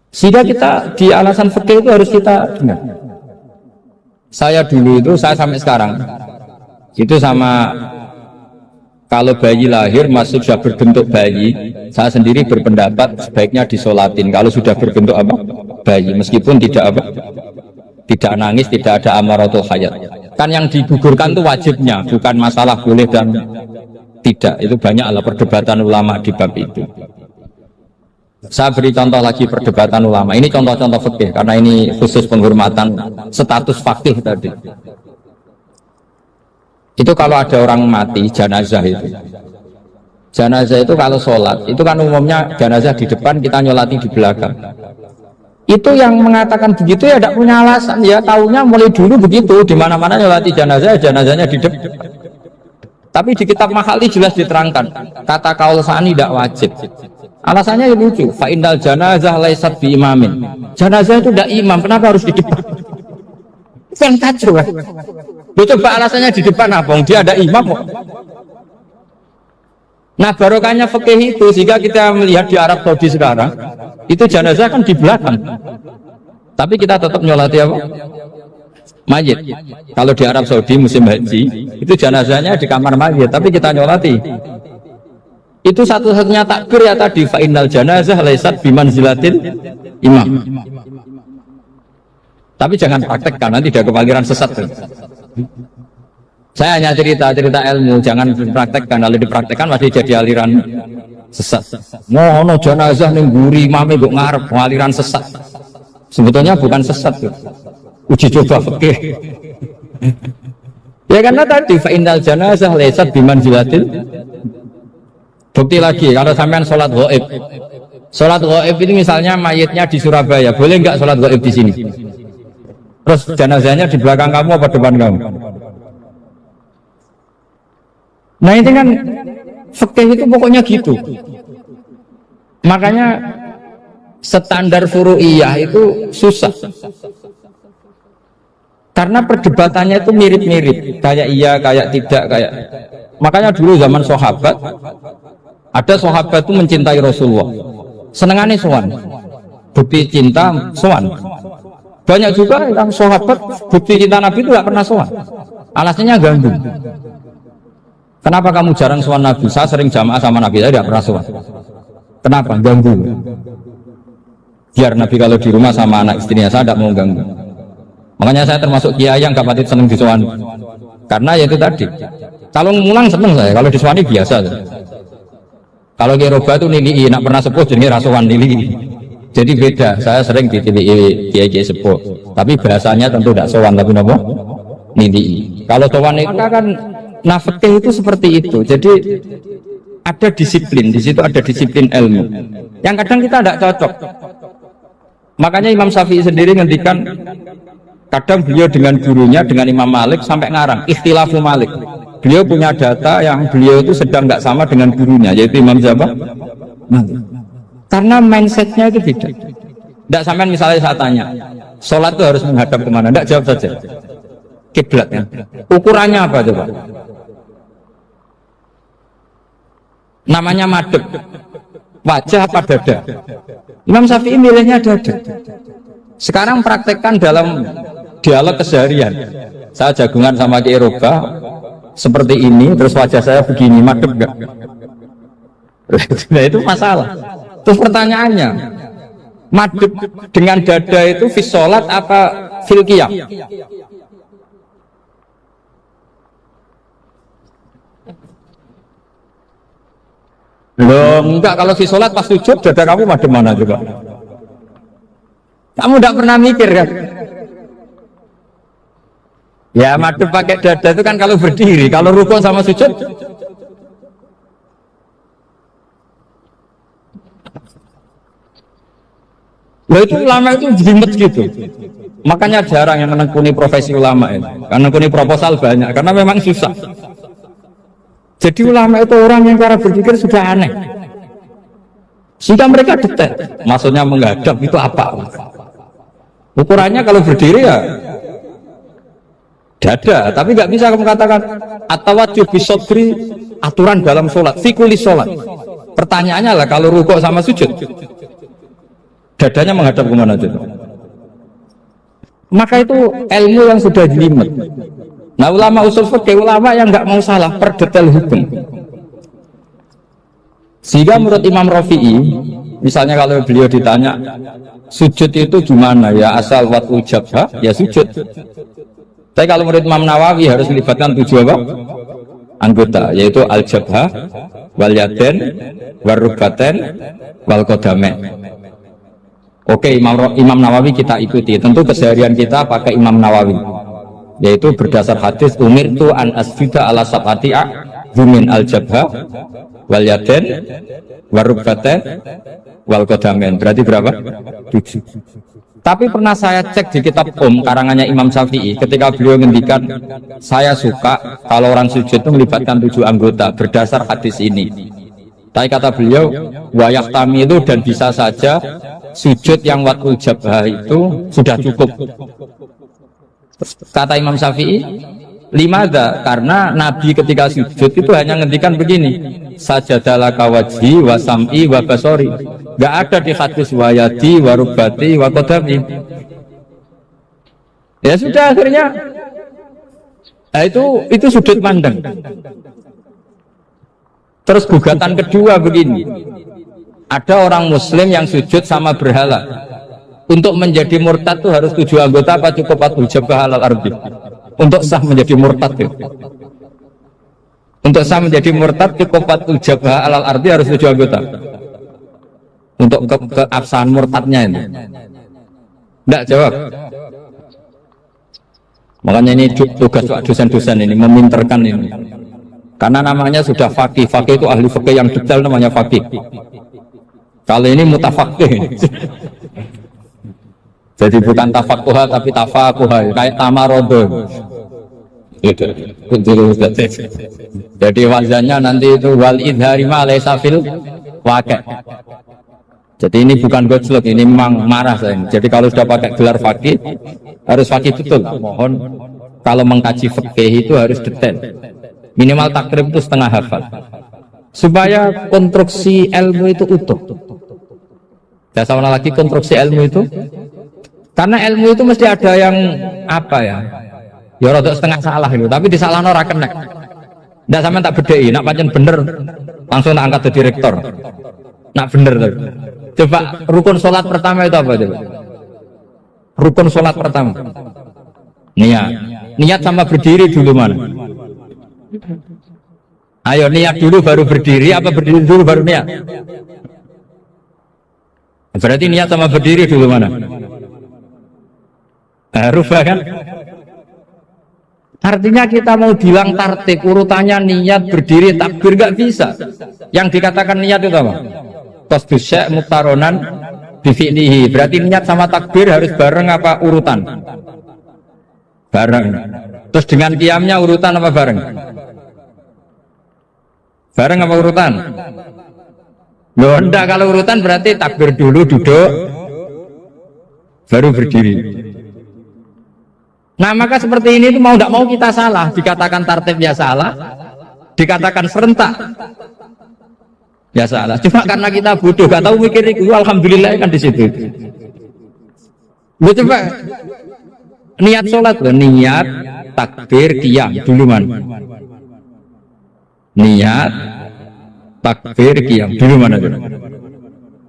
Sehingga kita di alasan fikih itu harus kita dengar. Saya dulu itu, saya sampai sekarang itu sama, kalau bayi lahir masuk sudah berbentuk bayi, saya sendiri berpendapat sebaiknya disolatin kalau sudah berbentuk bayi, meskipun tidak tidak nangis, tidak ada amaratul hayat. Kan yang digugurkan itu wajibnya, bukan masalah boleh dan tidak. Itu banyaklah perdebatan ulama di bab itu. Saya beri contoh lagi perdebatan ulama. Ini contoh-contoh fikih karena ini khusus penghormatan status fakih tadi. Itu kalau ada orang mati janazah itu. Janazah itu kalau sholat itu kan umumnya janazah di depan, kita nyolati di belakang. Itu yang mengatakan begitu ya tidak punya alasan, ya taunya mulai dulu begitu, di mana-mana nyolati jenazah, jenazahnya di depan. Tapi di kitab Makhali jelas diterangkan, kata kaul sani tidak wajib. Alasannya ya lucu, fa indal janazah laisat bi imamin. Jenazah itu tidak imam, kenapa harus di depan? Kan kacau kan? Coba alasannya di depan apa? Dia ada imam kok. Nah barokahnya fikih itu, sehingga kita melihat di Arab Saudi sekarang itu jenazah kan di belakang, tapi kita tetap nyolati apa? Mayit. Kalau di Arab Saudi musim haji itu jenazahnya di kamar mayit, tapi kita nyolati. Itu satu-satunya takbir ya tadi, fa innal janazah laisat bimanzilatil imam. Tapi jangan praktekkan, nanti tidak kepikiran sesat. Saya hanya cerita ilmu, jangan dipraktekkan. Kalau dipraktekkan masih jadi aliran sesat. Ngono jenazah ning mburi imame kok ngarep aliran sesat. Sebetulnya bukan sesat tuh. Uji coba fikih. Ya karena tadi fa innal janazah laisat bimanzilatil. Bukti lagi kalau sampean sholat ghaib. Sholat ghaib itu misalnya mayitnya di Surabaya, boleh nggak sholat ghaib di sini? Terus jenazahnya di belakang kamu apa depan kamu? Nah ini kan fikih itu pokoknya gitu. Makanya standar furu'iyah itu susah. Karena perdebatannya itu mirip-mirip, kayak iya, kayak tidak, kayak. Makanya dulu zaman sahabat, ada sahabat itu mencintai Rasulullah, senengannya sowan, bukti cinta sowan. Banyak juga yang sahabat bukti cinta Nabi itu gak pernah sowan, alasannya ganggu. Kenapa kamu jarang sowan Nabi? Saya sering jamaah sama Nabi, saya tidak pernah sowan. Kenapa? Ganggu. Biar Nabi kalau di rumah sama anak istrinya, saya tidak mau ganggu. Makanya saya termasuk kiai yang gak pati seneng disowani. Karena ya itu tadi. Kalau ngulang seneng saya, kalau disowani biasa. Kalau Geroba itu nilai, nak pernah sepuh jadi rasuan nilai. Jadi beda. Saya sering ditilii kiai sepuh. Tapi bahasanya tentu tidak sowan, tapi apa? Nilai. Kalau sowan itu kan nafkah itu seperti itu. Jadi ada disiplin, di situ ada disiplin ilmu. Yang kadang kita tidak cocok. Makanya Imam Syafi'i sendiri ngendikan, kadang beliau dengan gurunya, dengan Imam Malik sampai ngarang ikhtilafu Malik. Beliau punya data yang beliau itu sedang nggak sama dengan gurunya, yaitu Imam siapa? Malik. Karena mindsetnya itu beda. Tidak sampai misalnya saya tanya, sholat itu harus menghadap kemana? Tidak, jawab saja. Kiblatnya. Ukurannya apa coba? Namanya madhep. Wajah apa dada? Imam Syafi'i milihnya dada. Sekarang praktekkan dalam dialog keseharian. Saya jagungan sama Ki Eropa seperti ini, terus wajah saya begini, madhep enggak? Nah itu masalah. Terus pertanyaannya, madhep dengan dada itu fi sholat apa fil qiyam? Loh, enggak, kalau fi sholat pas sujud dada kamu madhep mana juga? Kamu enggak pernah mikir kan? Ya madhep pakai dada itu kan kalau berdiri, kalau rukuk sama sujud. Loh itu ulama itu jelimet gitu. Makanya jarang yang menekuni profesi ulama itu. Karena menekuni proposal banyak, karena memang susah. Jadi ulama itu orang yang cara berpikir sudah aneh. Sehingga mereka detail. Maksudnya menghadap itu apa? Ukurannya kalau berdiri ya dada, tapi nggak bisa kamu katakan atawajjuh bisodri, aturan dalam sholat, fikuli sholat. Pertanyaannya lah kalau rukuk sama sujud, dadanya menghadap kemana itu? Maka itu ilmu yang sudah jelimet. Nah ulama usul fikih, ulama yang nggak mau salah per detail hukum. Sehingga menurut Imam Rafi'i, misalnya kalau beliau ditanya sujud itu gimana ya, asal wat'u jabhah ya sujud. Tapi kalau menurut Imam Nawawi harus melibatkan 7 apa? Anggota, yaitu al-jabhah, wal yaden, wal rukbaten, wal qadamain. Oke, Imam Nawawi kita ikuti. Tentu keseharian kita pakai Imam Nawawi, yaitu berdasar hadis umirtu an asjuda ala sab'ati a'zumin al-jabhah, wal yaden, wal rukbaten, wal qadamain. Berarti berapa? 7. Tapi pernah saya cek di kitab karangannya Imam Syafi'i, ketika beliau ngendikan saya suka kalau orang sujud itu melibatkan 7 anggota berdasar hadis ini. Tapi kata beliau wayak tami itu dan bisa saja sujud yang wat'ul jabhah itu sudah cukup. Kata Imam Syafi'i, limada, karena Nabi ketika sujud itu hanya ngendikan begini, sajadalaka wajhi wa sam'i wa basori. Gak ada di hadis wayadi wa rubati wa qadami. Ya sudah, akhirnya nah itu sudut pandang. Terus gugatan kedua begini, ada orang muslim yang sujud sama berhala. Untuk menjadi murtad itu harus 7 anggota apa cukup 4 jabhah alal ardi? Untuk sah menjadi murtad itu, untuk sah menjadi murtad cukup 4 jabhah alal ardi harus 7 anggota. Untuk keabsahan murtadnya ini tidak jawab. Makanya ini tugas dosen-dosen ini meminterkan ini, karena namanya sudah faqih. Faqih itu ahli fikih yang detail, namanya faqih. Kali ini mutafaqih. Jadi bukan tafakuha tapi tafakuha, kayak tamarodon. Jadi wazannya nanti itu wal idhari ma laysa fil waqi'. Jadi ini bukan gojlok, ini memang marah saya. Jadi kalau sudah pakai gelar fakih harus fakih betul. Mohon kalau mengkaji fikih itu harus detail. Minimal takrib itu setengah hafal. Supaya konstruksi ilmu itu utuh. Saya sama lagi konstruksi ilmu itu. Karena ilmu itu mesti ada yang apa ya? Ya rada setengah salah itu, tapi disalahno ora kena. Ndak sampean tak bedheki, nak pancen bener langsung tak angkat jadi rektor. Nak bener tuh. Coba rukun sholat pertama itu apa coba? Rukun sholat pertama. Niat sama berdiri dulu mana? Ayo niat dulu baru berdiri, apa berdiri dulu baru niat? Berarti niat sama berdiri dulu mana? Rubah kan? Artinya kita mau bilang tartib urutannya niat berdiri takbir nggak bisa. Yang dikatakan niat itu apa? Qasdus syai' muqtaronan bi fi'lihi. Berarti niat sama takbir harus bareng apa urutan? Bareng. Terus dengan qiyamnya urutan apa bareng? Bareng apa urutan? Loh enggak, kalau urutan berarti takbir dulu duduk baru berdiri. Nah maka seperti ini itu mau tidak mau kita salah, dikatakan tartibnya salah, dikatakan serentak ya salah. Cuma karena kita bodoh, gak tahu mikir itu, alhamdulillah kan di situ. Lu coba niat sholat loh, niat takbir qiyam dulu man. Niat takbir qiyam dulu mana dulu?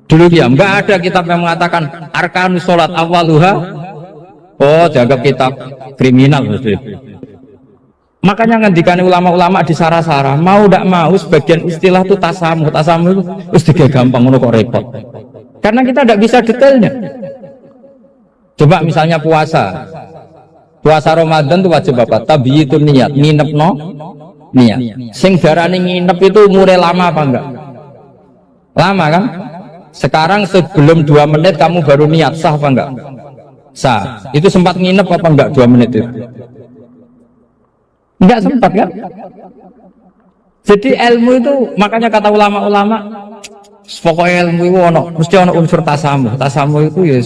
Dulu qiyam. Enggak ada kitab yang mengatakan arkanus sholat awaluha. Oh, dianggap kitab kriminal maksudnya. Makanya ngendikan ulama-ulama di sarah-sarah, mau tidak mau sebagian istilah itu tasamuh itu mesti gampang ngono kok repot. Karena kita tidak bisa detailnya. Coba misalnya puasa Ramadan itu wajib apa? Tabyitun niat, nginep no niat. Sing darani nginep itu umure lama apa enggak? Lama kan? Sekarang sebelum 2 menit kamu baru niat, sah apa enggak? Sah. Itu sempat nginep apa enggak 2 menit itu? Enggak sempat kan? Jadi ilmu itu makanya kata ulama-ulama pokoknya ilmu itu mesti ono unsur tasamuh. Tasamuh itu ya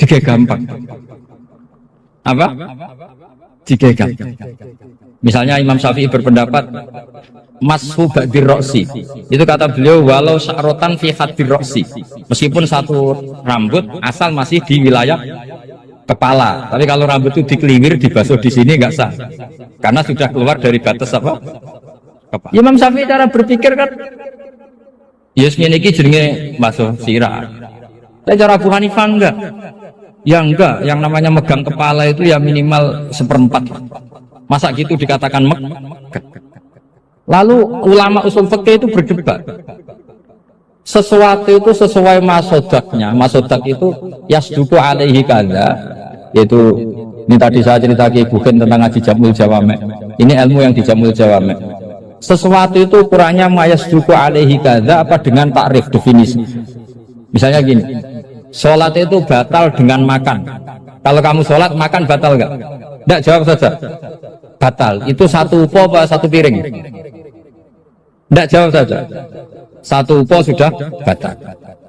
tiga gampang. Apa? Tiga gampang. Misalnya Imam Syafi'i berpendapat mashu ba'dir roksi. Itu kata beliau walau sya'rotan fi hadir roksi. Meskipun satu rambut asal masih di wilayah kepala, tapi kalau rambut itu dikeliwir dibasuh di sini nggak sah karena sudah keluar dari batas apa kepala. Imam Syafi'i cara berpikir kan yes ini jenenge basuh sirah. Tapi cara Abu Hanifah enggak, enggak, yang namanya megang kepala itu ya minimal 1/4. Masa gitu dikatakan lalu ulama usul fikih itu berdebat, sesuatu itu sesuai masodaknya. Masodak itu yasduku alaihi kaza, yaitu ini tadi saya cerita ke Ibu Khen tentang ngaji Jamul Jawame. Ini ilmu yang di Jamul Jawame. Sesuatu itu ukurannya mayasduku alaihi kaza apa dengan takrif definisi. Misalnya gini, sholat itu batal dengan makan. Kalau kamu sholat makan batal nggak? Nggak, jawab saja. Batal. Itu satu upo apa satu piring? Nggak, jawab saja. Satu upo sudah batal.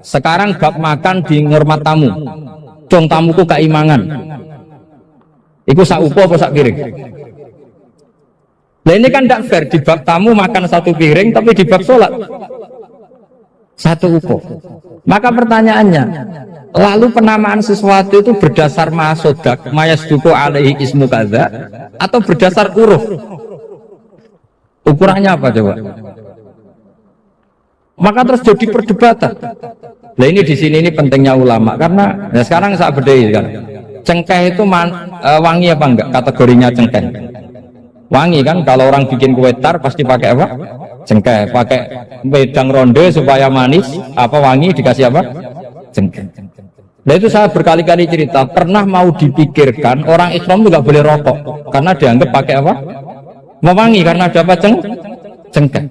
Sekarang bab makan di ngurmat tamu. Dong tamuku keimangan. Iku sak upo apa sak piring? Nah ini kan tidak fair, di bab tamu makan satu piring, tapi di bab sholat satu upo. Maka pertanyaannya, lalu penamaan sesuatu itu berdasar masodak, mayasduku alaihi ismu kaza, atau berdasar huruf? Ukurannya apa coba? Maka terus jadi perdebatan. Nah ini di sini ini pentingnya ulama, karena nah sekarang saya bedai kan, cengkeh itu wangi apa enggak? Kategorinya cengkeh. Wangi kan, kalau orang bikin kue tar pasti pakai apa? Cengkeh. Pakai wedang ronde supaya manis, apa wangi dikasih apa? Cengkeh. Nah itu saya berkali-kali cerita, pernah mau dipikirkan orang Islam itu nggak boleh rokok karena dianggap pakai apa? Mewangi karena ada apa? Cengkeh.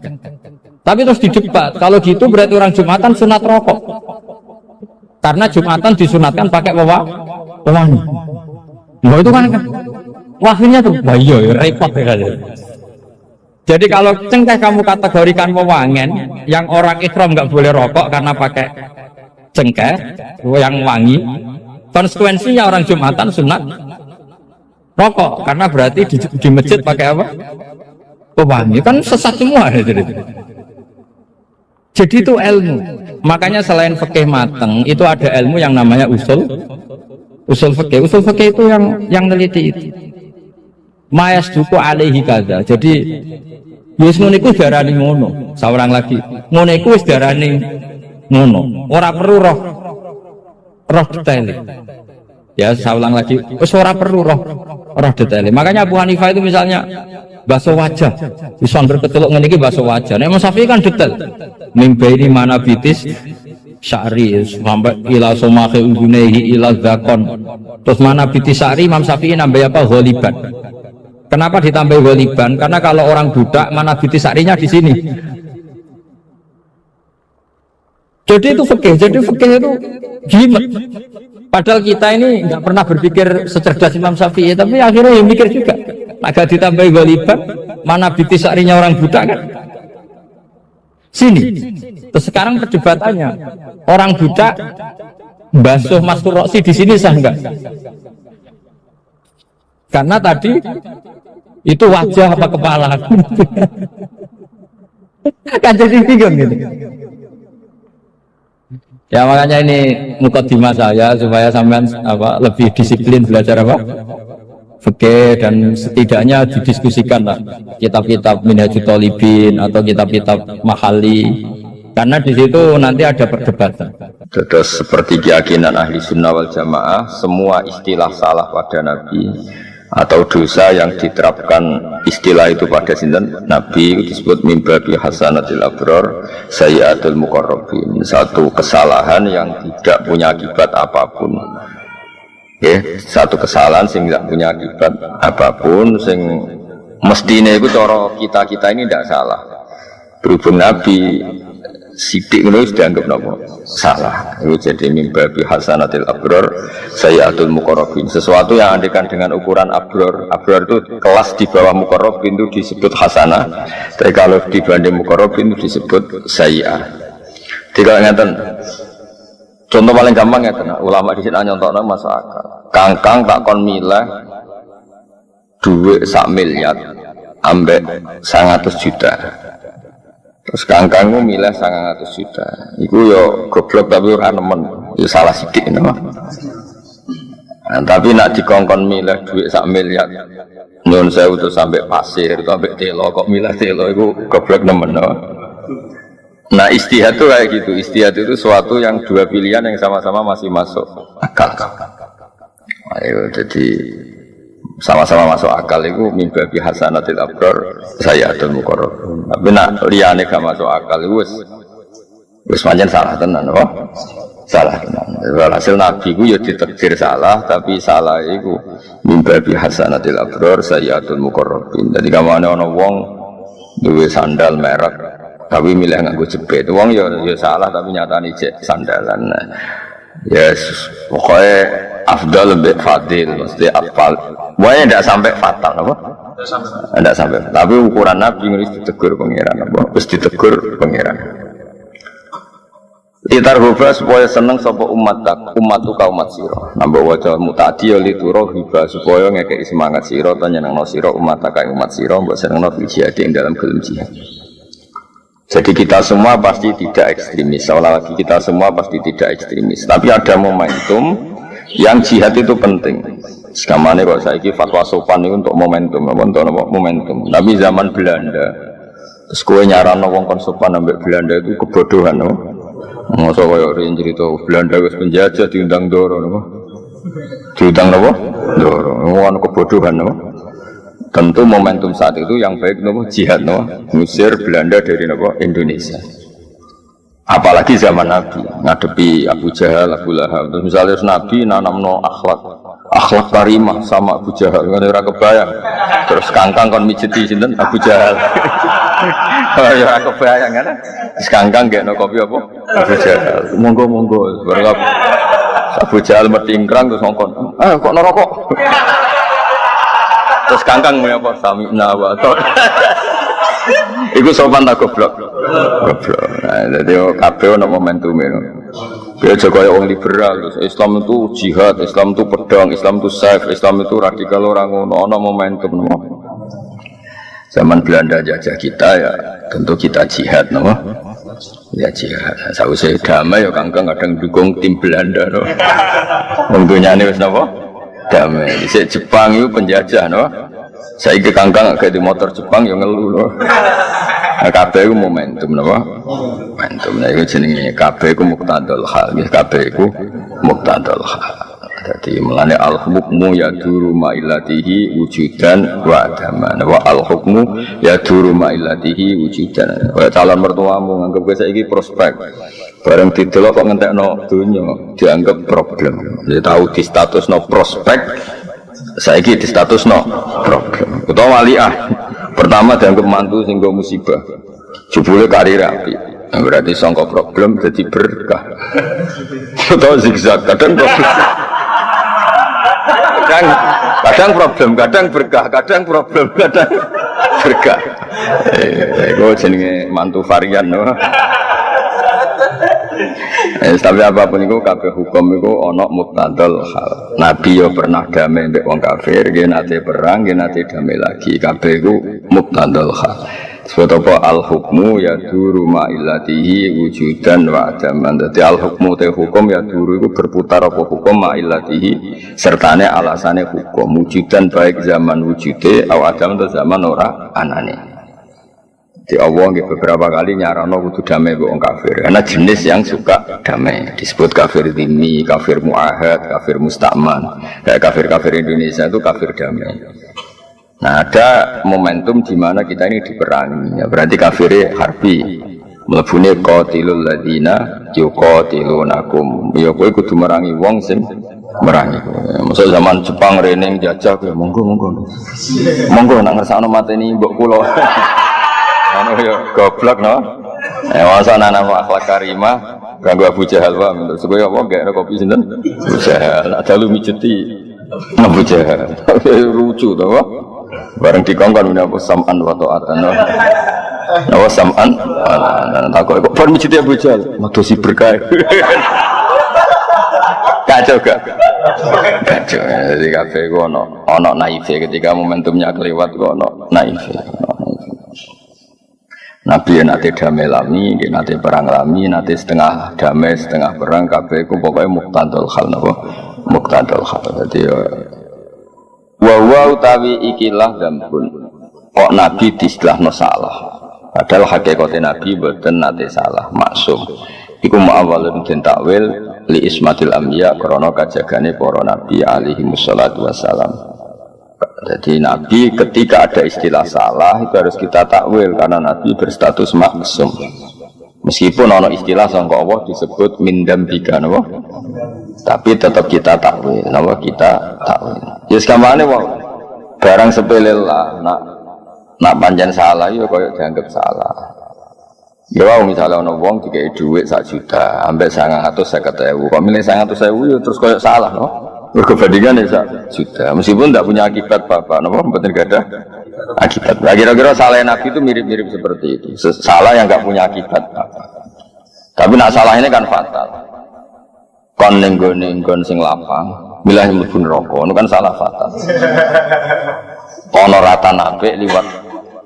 Tapi terus didebat, kalau gitu berarti orang Jumatan sunat rokok karena Jumatan disunatkan pakai pewangi. Nah itu kan wahnya tuh, wah iya repot ya. Jadi kalau cengkeh kamu kategorikan pewangen, yang orang Islam nggak boleh rokok karena pakai cengkeh yang wangi, konsekuensinya orang Jumatan sunat rokok karena berarti di masjid pakai apa? Pewangi, kan sesat semua ya. Jadi itu ilmu. Makanya selain fikih mateng, itu ada ilmu yang namanya usul fikih. Usul fikih itu yang neliti itu. Mayasduku alaihi kaza. Jadi Wis ngono iku darani ngono. Saurang lagi. Ngono iku wis darani ngono. Ora perlu roh detail. Ya, saya ulang lagi. Wis ora perlu roh detail. Makanya Abu Hanifah itu misalnya basuh wajah. Iso berketeluk ngene iki basuh wajah. Nek Imam Syafi'i kan detail. Mimpi ini mana bitis sya'ri sampai ila somahe udunehi ila zakon. Terus mana bitis sya'ri Imam Syafi'i nambah apa? Ghaliban. Kenapa ditambah ghaliban? Karena kalau orang budak mana bitis sya'rinya di sini. Jadi itu fikih. Jadi fikih itu jimat. Padahal kita ini nggak pernah berpikir secerdas Imam Syafi'i, tapi akhirnya yang mikir juga. Agak ditambah ghaliban, mana bitis sya'rinya orang budak kan? Sini. Terus sekarang perdebatannya, orang budak basuh Mastur Roksi di sini sah enggak? Karena tadi itu wajah apa kepala? Kan jadi bingung gitu. Ya makanya ini mukadimah saya supaya sampean lebih disiplin belajar fikih dan setidaknya didiskusikan lah kitab-kitab Minhajul Thalibin atau kitab-kitab Mahali, karena di situ nanti ada perdebatan. Terus seperti keyakinan ahli sunnah wal jamaah, semua istilah salah pada Nabi atau dosa yang diterapkan istilah itu pada sinten Nabi itu disebut mimbabi hasanatil abrar sayyatul muqarrabin, satu kesalahan yang tidak punya akibat apapun. Satu kesalahan sing tidak punya akibat apapun, sing mestine itu cara kita ini tidak salah. Berhubung Nabi sidik itu dianggap salah. Itu jadi mimbabi hasanatil abrar sayyatul muqarrabin. Sesuatu yang andikan dengan ukuran abrar itu kelas di bawah muqarrabin itu disebut hasanah. Tapi kalau dibanding muqarrabin itu disebut sayyi'ah. Tidak ngeten. Contoh paling gampang ya, ulama di sini nyontokno masuk akal. Kangkang tak kon milah duit 1 miliar ambek 100 juta. Terus kangkangmu milah 100 juta. Iku yo goblok tapi ora nemen. Ya salah sithik no. Nah, tapi nak dikongkon milah duit 1 miliar. Nyun sewu terus sampai pasir, sampai telo kok milah telo iku goblok nemen no. Nah istihad itu kayak gitu. Istihad itu suatu yang dua pilihan yang sama-sama masih masuk akal. Ayo jadi sama-sama masuk akal itu mimbabi hasanatil abrar sayyatul muqarrabin. Tapi nak liyane gak masuk akal itu wis pancen salah tenan kok. Salah tenan. Hasil Nabi ku ya ditakdir salah, tapi salah itu mimbabi hasanatil abrar sayyatul muqarrabin. Jadi kamane ana wong duwe sandal merek tapi milih nganggo jepit, wong ya salah tapi nyatane cek sandalan. Yes, pokoknya afdal lebih fadil, mesti afal. Pokoknya tidak sampai fatal, apa? Tidak sampai. Tapi ukuran Nabi harus ditegur pangeran, apa? Harus ditegur pangeran. Litarhuba supaya seneng sapa ummatu ka umat sira. Nambah waca mutadi ya liturhuba supaya ngekeki semangat sira ta nyenengno sira umat ka umat sira mbok senengno fil jihad ing dalam gelem jihad. Jadi kita semua pasti tidak ekstremis, seolah lagi kita semua pasti tidak ekstremis. Tapi ada momentum yang jihad itu penting. Sekamane kok saiki fatwa sopan itu untuk momentum, untuk momentum. Tapi zaman Belanda, terus kowe nyarano wong kon sopan ambek Belanda itu kebodohan, no? Masa koyo rin cerita Belanda wis penjajah diundang Ndoro, no? Diundang napa? Ndoro. Ono kebodohan, no? Tentu momentum saat itu yang baik nopo jihad nopo ngusir Belanda dari nopo Indonesia. Apalagi zaman Nabi ngadepi Abu Jahal, Abu Lahab. Terus misalnya Nabi nanamno akhlak karimah sama Abu Jahal, kan ora kebayang. Terus kangkang kon mijeti sinten Abu Jahal. Oh ya kebayang kan. Terus kangkang gekno kopi apa? Abu Jahal. Monggo bareng Abu Jahal metingkrang terus ngongkon. Kok nerokok? Terus kangkang mau apa? Sami'na wa ta'na. Iku sopan tak goblok. Goblok. Nah, jadi kabeh ono momentum itu. Dia juga orang liberal. Islam itu jihad, Islam itu pedang, Islam itu saif, Islam itu radikal orang ono momentum. Zaman Belanda jajah kita ya, tentu kita jihad, no? Ya jihad. Sausai damai ya kangkang kadang dukung tim Belanda, no? Untungnya ini wis napa? Damai. Di Jepang itu penjajah, no? Saya ke kangkang agak di motor Jepang yang ngeluh loh. Kabeh itu momentum napa? Momentum. Nah itu jenenge kabeh itu muqtadul hal. Kabeh itu muqtadul hal. Jadi melane al-hukmu yaduru ma'ilatihi wujudan wa adaman. Wa al-hukmu yaduru ma'ilatihi wujudan. Kaya calon mertuamu nganggep kowe saiki prospek. Bareng didelok kok ngentekno donya dianggap problem. Dia tahu di statusno prospek. Saiki di status no problem. Utawa waliah. Pertama dianggap mantu sehingga musibah. Jebule karir api. Nah, berarti sangka problem jadi berkah. Utawa zigzag kadang problem. Kadang problem, kadang berkah, kadang problem, kadang berkah. Iku jenenge mantu varian no. Tapi apapun itu kabeh hukum itu ana muqtadal hal. Nabi yo pernah damai mbek wong kafir, nggih nate perang, nggih nate damai lagi. Kabeh iku muqtadal hal. Sebab apa al hukmu ya duru ma'ilatihi wujudan wa adaman. Dadi al hukmu te hukum ya duru iku berputar apa hukum ma'ilatihi sertane alasane hukum wujudan baik zaman wujude aw adam atau zaman ora anane. Di Allah beberapa kali nyarano kudu damai dengan kafir karena jenis yang suka damai disebut kafir dini, kafir mu'ahad, kafir musta'man. Kayak kafir-kafir Indonesia itu kafir damai. Nah ada momentum di mana kita ini diperangi ya, berarti kafirnya harbi mlebune qatilul ladina yuqatilunakum ya kowe kudu merangi wong sing merangi kowe. Masa zaman Jepang reneng jajah kowe monggo nak ngersakno mateni mbok kula. Anu yo goblok no. Masa ana akhlak karimah ganggu Abu Jahal wae menurut supaya apa gak kopi sinten Abu Jahal ada lu mijeti Abu Jahal lucu to wae bareng dikongkon menapa sam'an wa ta'atan no. Nawa sam'an takok kok bar mijeti Abu Jahal madosi berkah. Kacau gak? Kacau. Jadi kabeh ku ono naife ketika momentumnya kelewat ku ono naife. Nabi nate damai lami, nate perang lami, nate setengah damai, setengah perang. Kabeh iku pokoknya muqtadul hal napa? Muqtadul hal. Dadi wa utawi ikilah dambun. Kok Nabi diistilahno salah. Padahal hakikate Nabi mboten nate salah, maksum. Iku muawwalun den takwil li ismatil anbiya krana kajagane para nabi alaihi wassalatu wassalam. Jadi Nabi ketika ada istilah salah itu harus kita takwil karena Nabi berstatus maksum. Meskipun ono istilah sangka Allah disebut min dambika napa? Tapi tetap kita takwil, napa kita takwil. Ya sekamane wae. Barang sepele lah nak pancen salah ya koyo dianggap salah. Ya wae misalnya ono wong dikei dhuwit 1 juta, ambek 950.000. Kok milih 900.000 ya terus koyo salah no? Berbandingan ya sudah, meskipun tidak punya akibat apa-apa, nampak betul gak ada akibat. Nah, kira-kira salah Nabi itu mirip-mirip seperti itu, salah yang nggak punya akibat apa. Tapi nak salah ini kan fatal. Kon nenggon sing lapang, milah mlebu neraka, itu kan salah fatal. Kono rata nabe liwat,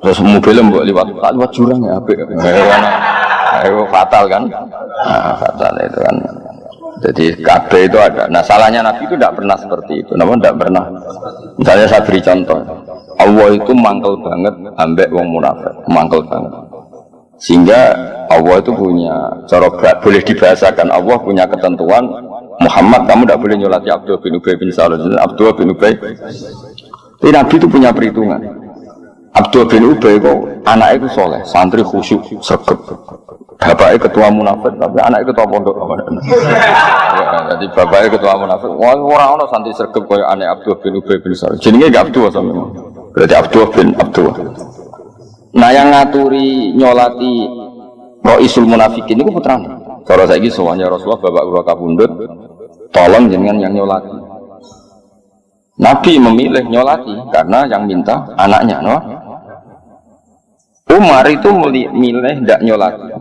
terus mobil mbok liwat jurang ya apik. Itu fatal kan? Nah, fatal itu kan. Jadi kabeh itu ada. Nah salahnya Nabi itu tidak pernah seperti itu. Namun tidak pernah. Misalnya saya beri contoh. Allah itu mangkel banget ambek wong munafik, mangkel banget. Sehingga Allah itu punya cara boleh dibahasakan. Allah punya ketentuan. Muhammad kamu tidak boleh nyolati Abdullah bin Ubay bin Salul. Abdullah bin Ubay. Tapi Nabi itu punya perhitungan. Abdullah bin Ubay kok anaknya itu soleh, santri khusyuk, sregep. Bapaknya ketua munafik, tapi anaknya ketua pondok. Jadi bapaknya ketua munafik. Orang-orang santri sregep kayak anak Abdullah bin Ubay bin Salul. Jenenge gak Abdullah sama. Berarti Abdullah bin Abdullah. Nah yang ngaturi nyolati Roisul Munafikin itu putrane. Kalau saya ini semuanya Rasulullah bapak gua kabundut, tolong jenengan yang nyolati. Nabi memilih nyolati karena yang minta anaknya, no? Umar itu milih tidak nyolati.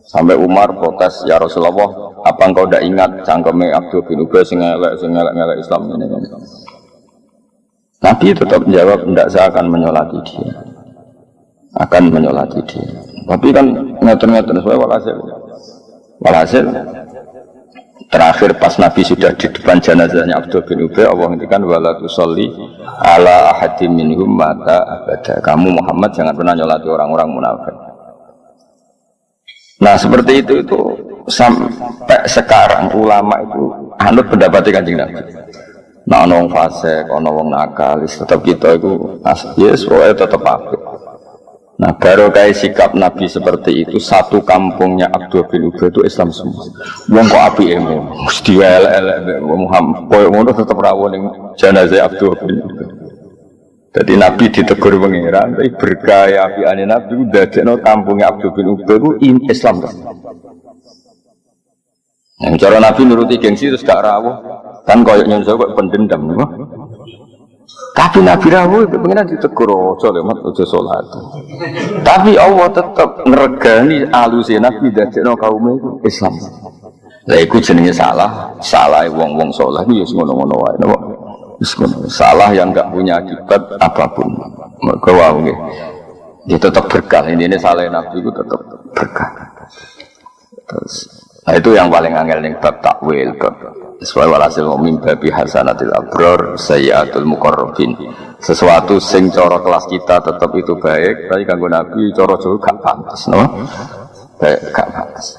Sampai Umar protes, ya Rasulullah, apa engkau tidak ingat cangkeme Abdul bin Ubay sing ngelek Islam ini? Nabi tetap menjawab, tidak, saya akan menyolati dia. Akan menyolati dia. Tapi kan ngeten-ngeten sesuai walhasil. terakhir pas Nabi sudah di depan jenazahnya Abdullah bin Ubay, Allah ngendikan wala tusolli ala ahadim minhum mata abada. Kamu Muhammad jangan pernah nyolati orang-orang munafik. Nah seperti itu sampai sekarang ulama itu anut pendapatnya Kanjeng Nabi. Nah ono wong fasik, ono wong nakal, tetap kita itu yes, tetap apik. Nah baru kayak sikap Nabi seperti itu, satu kampungnya Abdullah bin Ubay itu Islam semua. Wong kok apike mesti elek-elek Muhammad koyo ngono tetep rawon ning jenazah Abdullah bin Ubay. Jadi Nabi ditegur pangeran, tapi berkaya apiane Nabi dadekno kampungnya Abdullah bin Ubay itu Islam. Nah, cara Nabi nuruti gengsi terus gak rawuh, kan koyo nyonso kok pendendam niku. Tapi Nabi rawuh pengen ditegur aja lemat aja salat. Tapi Allah tetap nregani aluse Nabi dadekno kaum itu Islam. Lah iku jenenge salah wong-wong saleh iki ya ngono-ngono wae napa. Wis ngono. Salah yang enggak punya akibat apapun. Mergo wae nggih. Dia tetap berkah. Ini salah Nabi itu tetap berkah. Terus nah itu yang paling angel ning bab takwil bab sesuai walhasil min babi hasanatil abror sayyatul muqarrabin. Sesuatu sing cara kelas kita tetap itu baik, tapi kanggo Nabi cara jauh gak pantas, no? Baik gak pantas.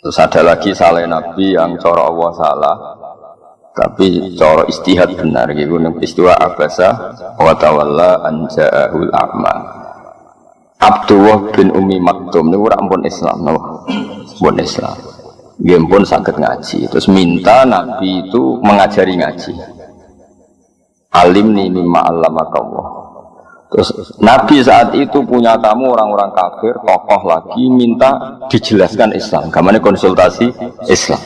Terus ada lagi salah Nabi yang cara Allah salah, tapi cara istihad benar gitu. Istiwa abasa wa tawalla an ja'ahul a'ma. Abdullah bin Ummi Maktum niku ora ampun Islam, no? Pun Islam. Game pun sakit ngaji, terus minta Nabi itu mengajari ngaji. Alimni mimma allamakallah. Terus Nabi saat itu punya tamu orang-orang kafir, tokoh lagi minta dijelaskan Islam. Kamane konsultasi Islam.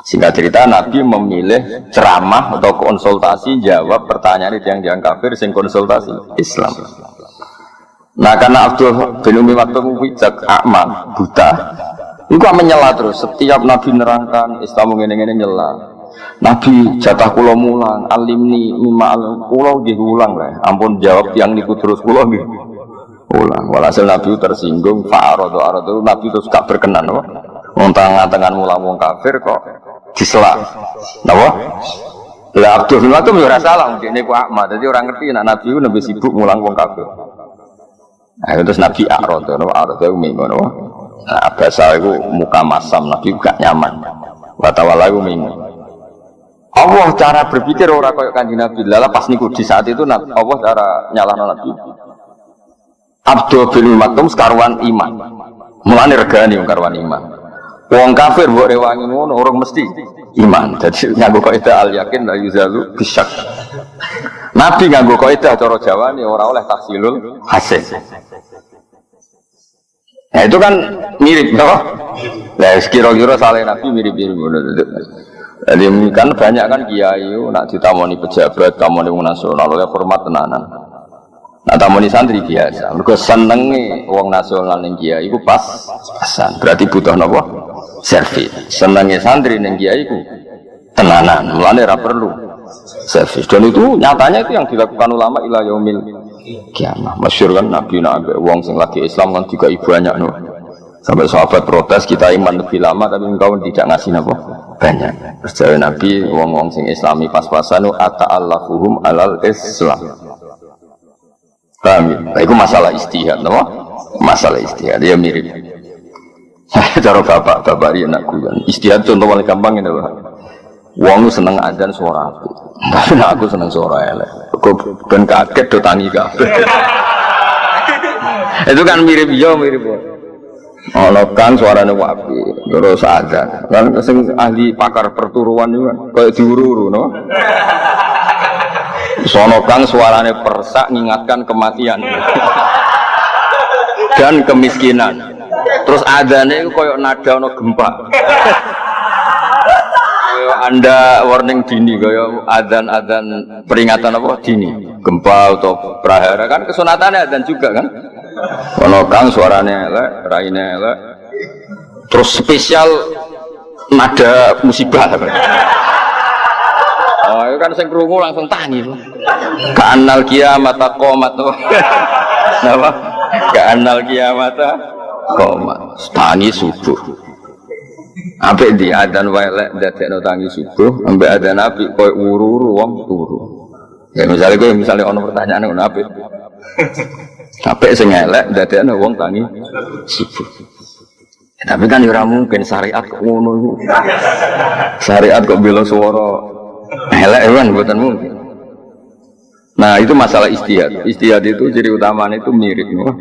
Singkat cerita Nabi memilih ceramah atau konsultasi jawab pertanyaan yang kafir sing konsultasi Islam. Nah karena Abdul bin Umi Maktum bijak aman buta. Itu menyela terus, setiap Nabi nerangkan Islam ngene-ngene nyela. Nabi jatah kula mulang, alimni mimma alim kula nggih ulang lah. Ampun jawab yang niku terus kula nggih ulang. Walhasil Nabi tersinggung, fa'aradu Nabi terus gak berkenan kok. Wong tangan mulang wong kafir kok disela. Napa? Lah Abdul bin Maktum yo ora salah, ngene ku Ahmad. Dadi ora ngerti nek Nabi ku nembe sibuk mulang wong kafir. Nah, terus Nabi arad ngono. Nah, bahasa itu muka masam, Nabi gak nyaman. Watawala itu minggu. Allah cara berpikir orang kayak Kanjeng Nabi. Lala pas niku di saat itu Allah cara nyalahno Nabi. Abdul bin Maktum sekaruan iman. Mulane regani wong karuan iman. Wong kafir mbok rewangi ngono orang mesti iman. Jadi nganggo kaidah al yakin la yuzalu bisyak. Nabi nganggo kaidah cara Jawane ora oleh tahsilul hasil. Nah itu kan mirip, toh? Nah kira-kira salah Nabi mirip-mirip. Jadi kan banyak kan kiai, nak ditamoni pejabat, tamoni wong nasional, oleh hormat tenanan. Nah tamoni santri biasa. Mereka senengi wong nasional ning kiai, itu pas-pasan. Berarti butuh nopo servis. Senengi santri ning kiai itu tenanan. Mulane ora perlu servis. Dan itu nyatanya itu yang dilakukan ulama ila yaumil kiamah. Masyhur kan Nabi nak wong sing lagi Islam kan juga ibu banyak no. Sampai sahabat protes kita iman lebih lama tapi engkau tidak ngasih apa banyak. Terus jawab Nabi wong-wong sing Islami pas-pasan ata'allafuhum alal Islam. Paham ya? Itu masalah istihad no? Masalah istihad dia mirip. Cara bapak dia nak kuyan. Istihad contoh paling gampang ini Pak. Wong seneng adzan suara aku. Tapi aku seneng suara elek. Kok ben kaget do tangi kabeh. Itu kan mirip yo mirip. Ono kan suarane wapi, terus adzan. Kan sing ahli pakar perturuan itu kan koyo diuru-uru no. Sono kang suarane persak ngingatkan kematian. Dan kemiskinan. Terus adzane iku koyo nada ono gempa. Anda warning dini kaya adzan peringatan apa dini gempa atau prahara kan kesunatannya adzan juga kan ono kang suaranya elek raine elek terus spesial nada musibah kan. Oh itu kan sing krungu langsung tangi ka'annal kiamat qomat napa ka'annal kiamat qomat tangi subuh. Apik di adzan wae lek ndadekno tangi subuh, ambek adzan apik koyo wuru-wuru wong turu. Ya misalnya ono pertanyaan ngono apik. Apik sing elek ndadekno wong tangi subuh. Ya, tapi kan ora mungkin syariat kok ngono iku. Syariat kok bela swara elek kan mboten mungkin. Nah, itu masalah istihad. Istihad itu ciri utamanya itu mirip, no?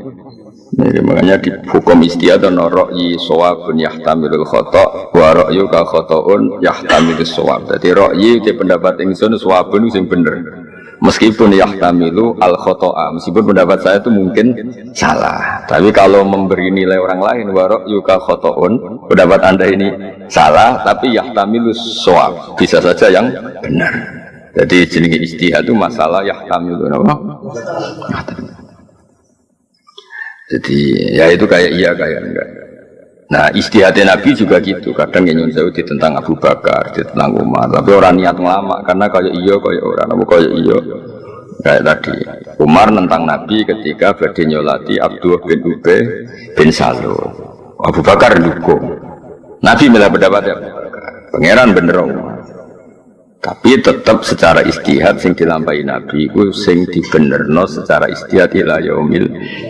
Mirip, makanya di hukum istihad ana ra'yi shawabun yahtamilul khata' wa ra'yu ka khata'un yahtamilus shawab. Dadi ra'yi te pendapat ingsun shawabun sing bener. Meskipun yahtamilu al khata'a, meskipun pendapat saya itu mungkin salah. Tapi kalau memberi nilai orang lain wa ra'yu ka khata'un, pendapat Anda ini salah tapi yahtamilus shawab, bisa saja yang benar. Jadi jenenge ijtihad itu masalah yahtamilu apa? Jadi ya itu kayak iya kayak enggak. Nah ijtihadnya Nabi juga gitu. Kadang nyuwun sewu tentang Abu Bakar, tentang Umar. Tapi orang niat lama karena kayak iya kayak orang, apa kayak iya kayak tadi. Umar nentang Nabi ketika badhe nyolati Abdullah bin Ubay bin Salul. Abu Bakar dukung. Nabi malah pendapat Abu Bakar. Pangeran bener Umar. Tapi tetap secara istihad sing dilampahi Nabi ku sing dibenerno secara istihad ila yaumil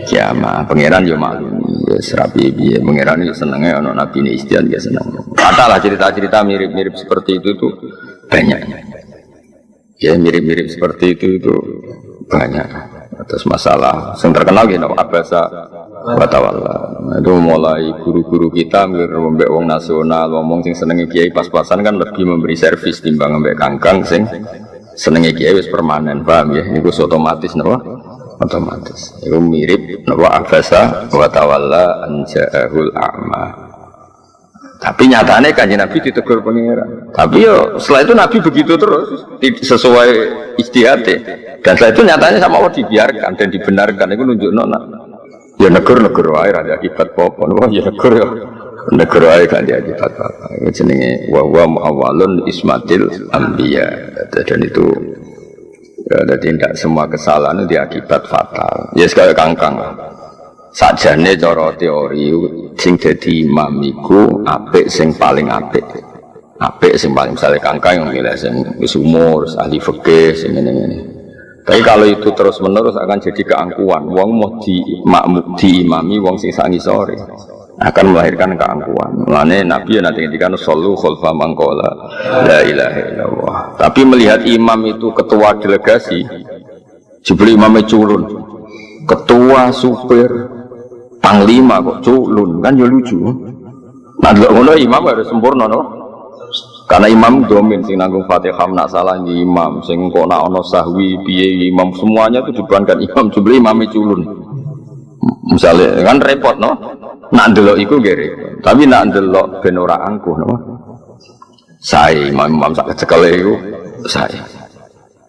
kiamah. Pangeran yo maklumi ya serapi piye pangeran yo senenge ana nabi ini istihad ya seneng. Katalah cerita-cerita mirip-mirip seperti itu tuh banyak. Ya mirip-mirip seperti itu banyak. Atas masalah yang terkenal gitu abasa watawalla itu mulai guru-guru kita mbek wong nasional ngomong sing senenge kiai pas-pasan kan lebih memberi servis timbang mbek kangkang sing senenge kiai wis permanen paham ya niku otomatis napa otomatis itu mirip napa abasa watawalla anja'ahul a'ma. Tapi nyatanya kanjeng Nabi ditegur pangeran. Tapi yo setelah itu Nabi begitu terus sesuai ijtihadnya. Dan setelah itu nyatanya sama Allah dibiarkan dan dibenarkan. Itu nunjukno ya negur-negur wae ra akibat apa. Wah ya negur ya. Negur wae kan dia akibat apa. Itu jenenge wa muawwalun ismatil anbiya. Dan itu ya, jadi tidak semua kesalahan itu akibat fatal. Ya sekali kangkang. Sajane cara teori sing dadi imam iku apik sing paling apik. Apik sing paling misalnya kangkang yang milih sing wis umur, ahli fikih sing ngene-ngene. Tapi kalau itu terus-menerus akan jadi keangkuhan. Wong mau diimami wong sing sak ngisore akan melahirkan keangkuhan. Mulane Nabi nanti ketika sallu khalfa mangqala la ilaha illallah. Tapi melihat imam itu ketua delegasi, jebul imamnya culun. Ketua supir panglima kok culun kan ya lucu. Nah ngono imam harus sempurna no. Karena imam domin sing nanggung Fatihah nak salah di imam sing kok nak ono sahwi piye imam semuanya itu dibebankan imam jebule imame culun. Misalnya kan repot no. Nak ndelok iku nggih repot. Tapi nak ndelok ben ora angkuh no. Sae imam sak kecekele iku sae.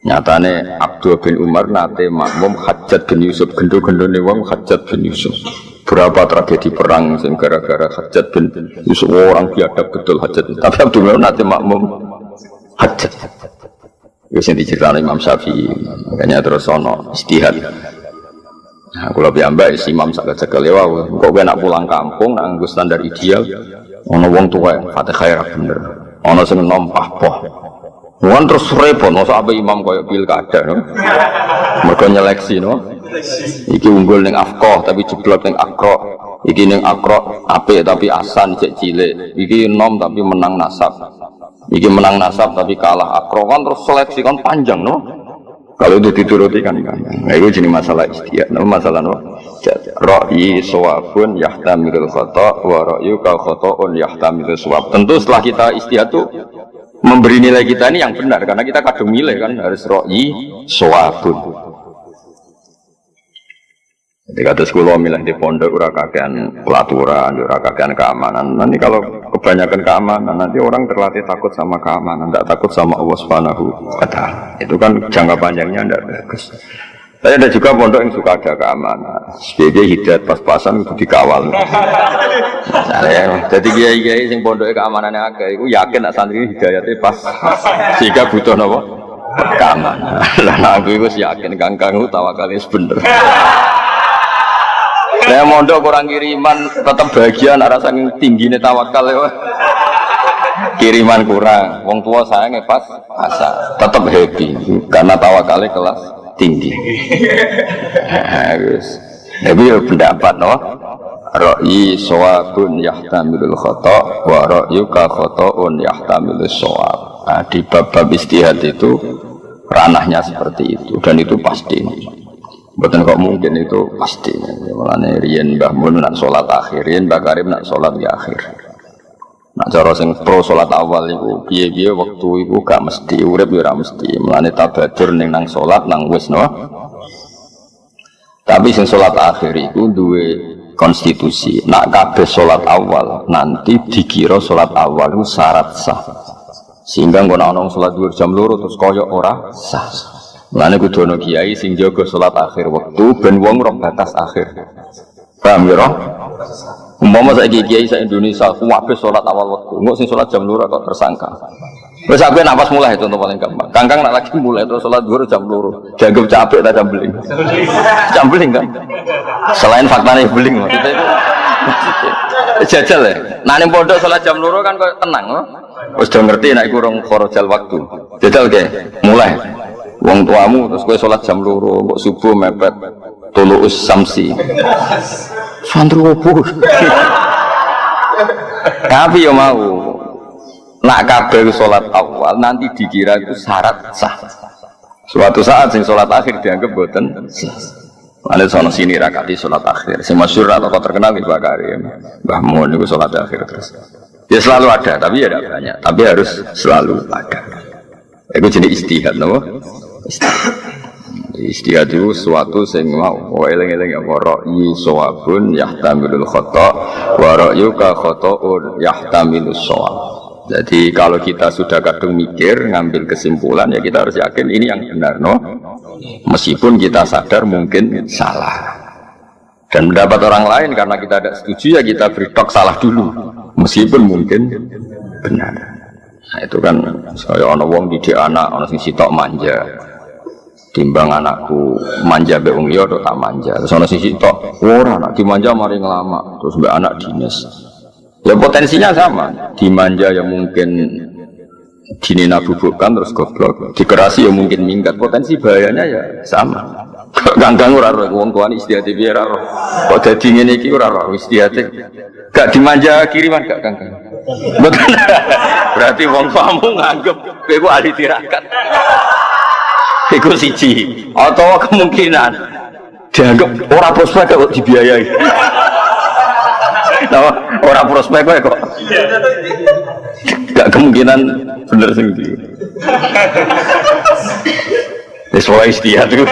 Nyatane Abdul bin Umar nate makmum Hajjat bin Yusuf gendho-gendhone wong Hajjat bin Yusuf. Berapa tragedi perang sing gara-gara Hajjat bin Yusuf orang biadab betul Hajjat. Tapi Abdul bin Umar nate makmum Hajjat. Wis diceritani Imam Syafi'i. Makanya terus ono istihad. Nah, kula piyambak imam sak cekel wae. Kok kowe nak pulang kampung nak nganggo standar ideal ono wong tuwa Fatihah bener. Ono sing nompah poh. Wan terus repot, masa apa imam koyo pilkada, no? Mereka nyeleksi, no? Iki unggul neng afkoh tapi jeblok neng akro. Iki neng akro ape tapi asan cek cilik. Iki nom tapi menang nasab. Iki menang nasab tapi kalah akro kan terus seleksi kan panjang, no? Kalau itu dituruti kan. Nah, itu jadi masalah istihad, no? Masalah no. Ra'yi shawabun yahtamilul khata' wa ra'yu ka khata'un yahtamilus shawab. Tentu setelah kita istihad tuh memberi nilai kita ini yang benar karena kita kadung milih kan harus ra'yi shawabun. Jadi kata sekolah milih di pondok ora kakean pelaturan, ora kakean keamanan. Nanti kalau kebanyakan keamanan nanti orang terlatih takut sama keamanan, tidak takut sama Allah Subhanahu wa taala. Itu kan jangka panjangnya tidak bagus. Tapi ada juga pondok yang suka ada keamanan. Sebagai hidayat pas-pasan itu dikawal. Misalnya, jadi kiai-kiai yang pondoknya keamanannya agak, itu yakin nak santri hidayatnya pas, sehingga butuh apa? Keamanan. Nah aku itu yakin kangkang itu tawakalnya bener. Saya mondok orang kiriman tetap bahagia, rasa tingginya tawakal ya. kiriman kurang, wong tua sayangnya pas asa, tetap happy karena tawakalnya kelas tinggi. Tapi ya pendapat no, ra'yi shawabun yahtamilul khata' wa ra'yuka khata'un yahtamilus shawab. Nah, di bab-bab istihad itu ranahnya seperti itu dan itu pasti. Betul kok mungkin itu pasti. Mulane riyen Mbah Mun nak salat akhir, riyen Mbah Karim nak salat di akhir. Nak cara sing pro salat awal iku piye-piye wektu iku gak mesti urip ya ora mesti. Mulane tabadur ning nang salat nang wis no. Tapi sing salat akhir iku duwe konstitusi. Nak kabeh salat awal nanti dikira salat awal itu syarat sah. Sehingga ngono ana salat dhuwur jam 2 terus kaya ora sah. Mulane kudu ana kiai sing jaga salat akhir wektu ben wong roh batas akhir. Paham ya, Roh? Umpama saiki kiai sak Indonesia kuwabe salat awal wektu, engko sing salat jam 2 kok tersangka. Wis sampe napas mulai contoh paling gampang. Kangkang nak lagi mulai terus salat dhuwur jam 2. Dianggap capek ta jambeling. Jambeling kan? Selain faktane beling maksudnya itu. Jajal ya. Nah ning pondok salat jam 2 kan kok tenang, loh. Wis do ngerti nek iku rong kharajal waktu. Jajal ge, mulai. Wong tuamu terus kowe salat jam 2 kok subuh mepet tuluus samsi. Santri opo? Tapi yo mau nak kabeh salat awal nanti dikira itu syarat sah. Suatu saat sing salat akhir dianggap boten sah. Ada sono sini rakati salat akhir. Sing masyhur atau terkenal di Mbah Karim. Mbah Mun itu salat akhir terus. Ya selalu ada, tapi ya tidak banyak. Tapi harus selalu ada. Itu jadi istihad, no? Istihad itu suatu sing mau eling-eling ya ra'yi shawabun yahtamilul khata' wa ra'yuka khata'un yahtamilus shawab. Jadi kalau kita sudah kadung mikir ngambil kesimpulan ya kita harus yakin ini yang benar, no? Meskipun kita sadar mungkin salah. Dan mendapat orang lain karena kita tidak setuju ya kita beri tok salah dulu. Meskipun mungkin benar. Nah itu kan saya ana wong didik anak ana sing sitok manja. Timbang anakku manja mbek wong liya tok tak manja. Terus ana sing sitok ora nak dimanja mari ngelama terus mbek anak dinas. Ya potensinya sama. Dimanja ya mungkin dinina bubukkan terus goblok. Dikerasi ya mungkin minggat. Potensi bahayanya ya sama. Ganggang ora ora wong tuane istihate piye ora ora. Kok dadi ngene iki ora ora istihate. Gak dimanja kiriman gak ganggang. Betul. Berarti wong tuamu nganggep kowe ku ahli tirakat. Iku siji. Atau kemungkinan dianggap ora prospek kok dibiayai. Nah, ora prospek kok. Gak kemungkinan bener sing iki. Sesuai istihad itu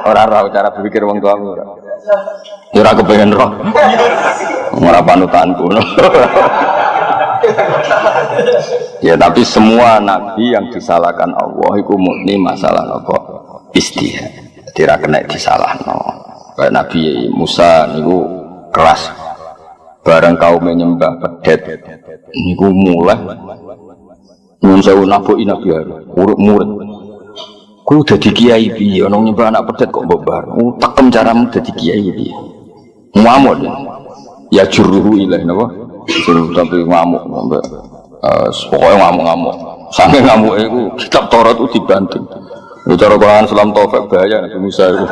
orang-orang cara berpikir wong tuamu ora kepengen roh ora panutanku no. Ya tapi semua nabi yang disalahkan Allah itu murni masalah apa istihad tidak kena disalahno. Kayak Nabi Musa niku keras bareng kaum menyembah pedet niku mulai nyuwun sewu nabi Harun murid ku dadi kiai piye ana nyembah anak pedet kok mbok bar. Tekem caramu dadi kiai piye. Ngamuk ya juruhu ilaih napa? Suruh tapi ngamuk sampai pokoknya ngamuk-ngamuk. Sampai ngamuk iku kitab Taurat itu dibanting. Cara Quran Islam Taufik bahaya Nabi Musa itu.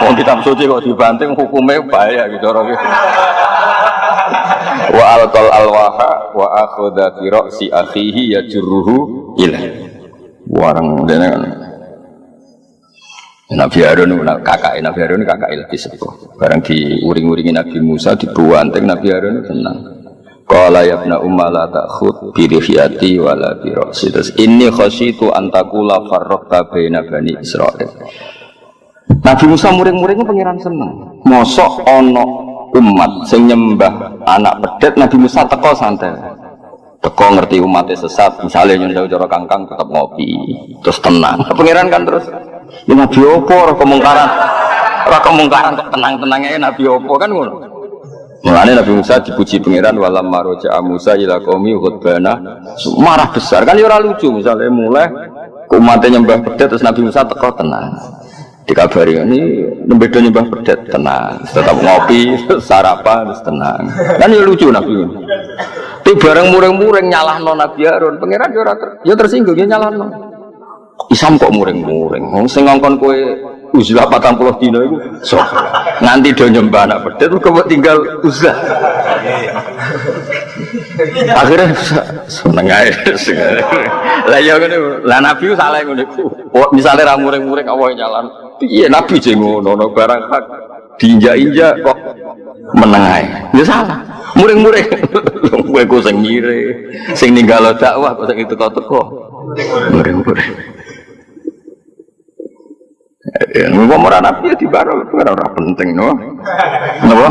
Wong kitab suci kok dibanting hukumnya bahaya gitu cara iki. Wa alqal alwaha wa akhadha fi ra'si akhihi yajruhu ilaih. Warang dene kan. Nabi Harun kakak lebih sepuh. Barang diuring-uringi Nabi Musa dibuanting Nabi Harun tenang. Qala ya ibna umma la ta'khud bi rihiyati wala bi ra'si. Inni khasyitu an taqula farraqta baina bani Israil. Nabi Musa muring-muringnya pangeran seneng. Mosok ana umat sing nyembah anak pedet Nabi Musa teko santai. Teko ngerti umatnya sesat, misalnya nyundau cara kangkang tetap ngopi, terus tenang. Pangeran kan terus, ya Nabi Opo, orang kemungkaran kok tenang-tenangnya Nabi Opo kan ngono. Mulanya Nabi Musa dipuji pangeran walam maroja Musa ila qaumi khutbana marah besar kan ya ora lucu misalnya mulai umatnya nyembah pedet terus Nabi Musa teko tenang. Dikabari ini nembedo nyembah pedet tenang, tetap ngopi, sarapan terus tenang. Kan ya lucu Nabi. Tapi bareng muring-muring nyalahno Nabi Harun, pangeran yo tersinggung yo nyalahno. Isam kok muring-muring. Wong sing ngongkon kowe uzlah 40 dina iku nganti do nyembah anak pedet kok tinggal uzlah. Akhirnya seneng ae. Lah ya ngene, lah Nabi ku salah ngene iku. Misale ra muring-muring apa nyalan. Piye Nabi jeng ngono barang hak diinjak-injak kok meneng ae. Ya salah. Muring-muring. Kowe ku sing ngire, sing ninggal dakwah kok sing teko-teko. Muring-muring. Ya, ngomong Nabi ya dibarol, ora penting no. Napa?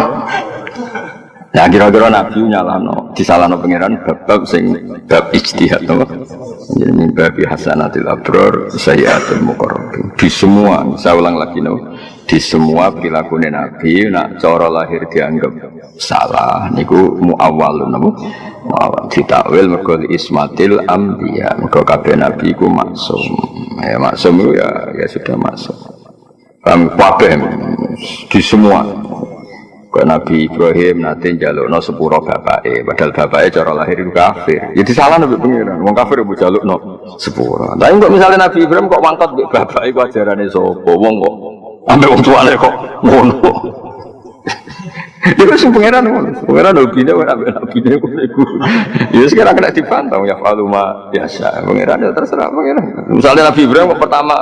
Ya kira-kira Nabi nyalahno, disalahno pangeran bab sing bab ijtihad no. Jadi bab hasanatil abrar sayyiatul muqarrabin. Di semua, saya ulang lagi no. Di semua pilakune Nabi nak cara lahir dianggap salah niku muawwalun napa? Muawwal ditakwil mergo ismatil anbiya. Mergo kabeh nabi iku maksum. Ya maksum itu ya sudah masuk. Kabeh di semua. Kau Nabi Ibrahim nanti jalukno sepuro bapake, padahal bapake cara lahir itu kafir. Jadi salah nabi pengiran, wong kafir ibu jalukno sepuro. Tapi kok misalnya Nabi Ibrahim kok mangkat mbek bapake kok ajarane sapa? Wong kok ambek wong tuane kok ngono. Itu sing pengiran ngono. Pengiran obine ora ambek nabine iku. Ya sekarang kena dipantau ya faluma biasa. Pengiran ya terserah pengiran. Misalnya Nabi Ibrahim pertama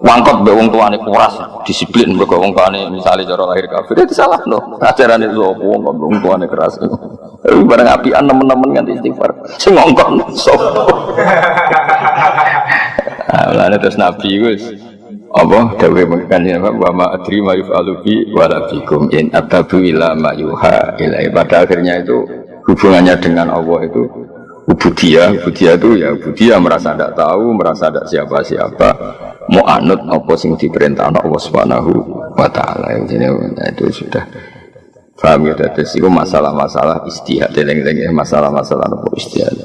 wangkot mbek wong tuane kuras, disiplin mbek wong tuane misale cara lahir kafir itu salah no. Ajarane sapa wong tuane keras. Barang apian nemen-nemen nganti istighfar. Sing ngongkon sapa. Lah terus Nabi wis apa dawuhe mengkane wa ma adri ma yufalu bi wala bikum in atabu ila ma yuha ilai. Pada akhirnya itu hubungannya dengan Allah itu ubudiyah itu ya ubudiyah merasa tidak tahu, merasa tidak siapa-siapa, mau anut apa sing diperintah Allah Subhanahu wa taala. Itu sudah paham ya. Terus itu masalah-masalah istihad, masalah-masalah apa istihad.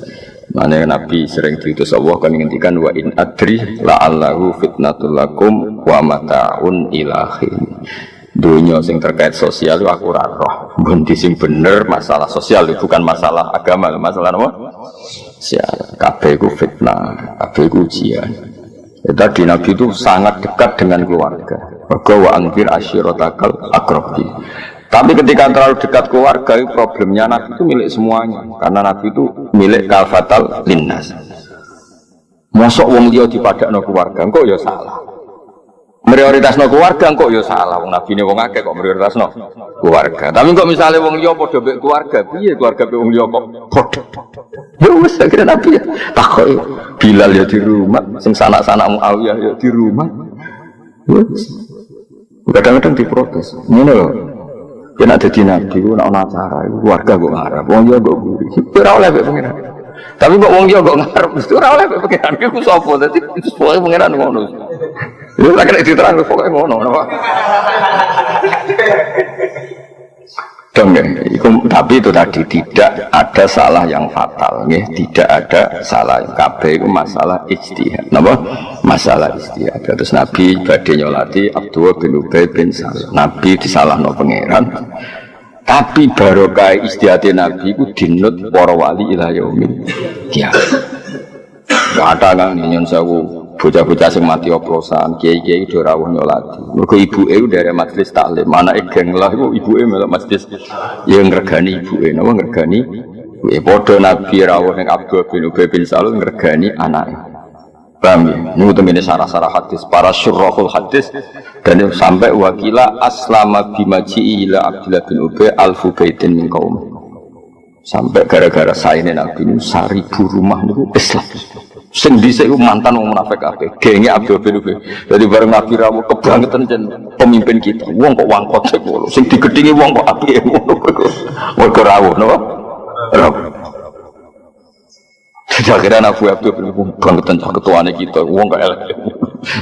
Mana Nabi sering diutus Allah kan ngendikan wa in adri la'allahu fitnatul lakum wa mata'un ilahin. Dunia sing terkait sosial itu aku roh. Bunti sing bener masalah sosial itu bukan masalah agama, masalah apa? Sosial. Kabeh iku fitnah, kabeh iku ujian. Tadi Nabi itu sangat dekat dengan keluarga. Wa anzir ashiratakal aqrabin. Tapi ketika terlalu dekat keluarga, problemnya Nabi itu milik semuanya. Karena Nabi itu milik kalfatal linnas. Mosok wong liya dipadakno keluarga, kok ya salah. Prioritasno keluarga kok ya salah. Wong Nabi ne wong akeh kok prioritasno keluarga. Tapi kok misalnya wong liya padha mbek keluarga, piye keluarga mbek wong liya kok padha. Ya wis akhire Nabi ya takoki Bilal ya di rumah, sing sanak-sanak Muawiyah ya di rumah. Wis. Kadang-kadang diprotes. Ngene lho. Ya nak dadi nabi ku nak ana acara iku keluarga kok ngarep. Wong liya kok guri. Ora oleh mbek pengiran. Tapi kok wong liya kok ngarep mesti ora oleh mbek pengiran. Iku sapa? Dadi itu pokoke pengiran ngono. Ya lek nek diterang pokoke ngono napa. Tapi itu tadi tidak ada salah yang fatal, ya. Tidak ada salah yang kabeh itu masalah ijtihad. Napa? Masalah ijtihad. Terus Nabi badhe nyolati Abdullah bin Ubay bin Salul. Nabi disalahno pangeran. Tapi barokah ijtihade Nabi itu dinut para wali ila yaumil qiyamah. Ada kan nyon sewu bocah-bocah sing mati oplosan, kiai-kiai do rawuh nyolati. Mergo ibuke dari majelis taklim, anake geng lah iku ibuke melok majelis ya ngregani ibuke, napa ngregani ibuke. Padha Nabi rawuh ning Abdul bin Ubay bin Salul ngregani anake. Paham ya? Niku temene sarah-sarah hadis, para syurahul hadis dan sampai wakila aslama bimaji ila Abdullah bin Ubay alfu baitin min qaum. Sampai gara-gara saine Nabi niku 1000 rumah niku Islam. Sing dhisik mantan wong munafik kabeh, genge Abdul bin Ubay. Dadi bareng Nabi rawuh kebangetan jen pemimpin kita. Wong kok wangkot sik ngono. Sing digedhingi wong kok apike ngono kok. Mergo rawuh napa? Rawuh. Jaga Nabi Abdul bin Ubay bangetan ketuane kita. Wong kok elek.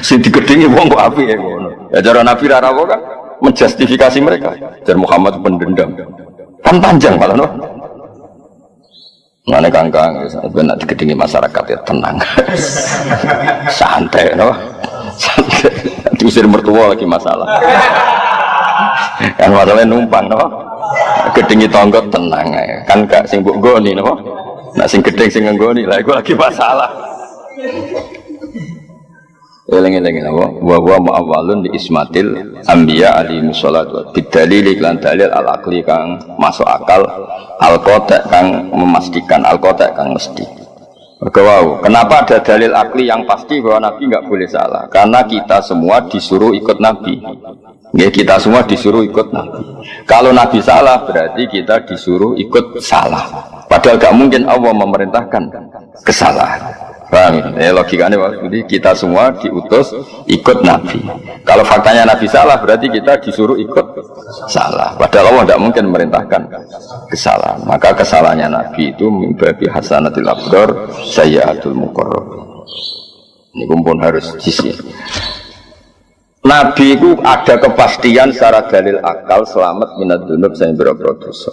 Sing digedhingi wong kok apike ngono. Ya cara Nabi rawuh kan menjustifikasi mereka. Dan Muhammad pendendam. Kan panjang malah no. Mana kangkang, benar digedingi masyarakat ya tenang, santai, no, santai. Diusir mertua lagi masalah, kan masalahnya numpang, no, gedingi tonggo tenang kan gak sing mbok nggoni napa nak sing gedeng sing nggoni lah iku lagi masalah eling-eling napa wa ma'awalun di ismatil anbiya alaihi wassalatu bidalil iklan dalil al-aqli kang masuk akal al-qata kang memastikan al-qata kang mesti. Wow, kenapa ada dalil akli yang pasti bahwa Nabi nggak boleh salah? Karena kita semua disuruh ikut Nabi. Ya, kita semua disuruh ikut Nabi. Kalau Nabi salah, berarti kita disuruh ikut salah. Padahal nggak mungkin Allah memerintahkan kesalahan. Paham? Ya, logikanya jadi kita semua diutus ikut Nabi. Kalau faktanya Nabi salah, berarti kita disuruh ikut salah. Padahal Allah tidak mungkin memerintahkan kesalahan. Maka kesalahannya Nabi itu mimbabi hasanatil abdor sayyatul muqarrab. Ini kumpul harus sisi. Nabi itu ada kepastian secara dalil akal selamat minad dunub sing boro-boro dosa.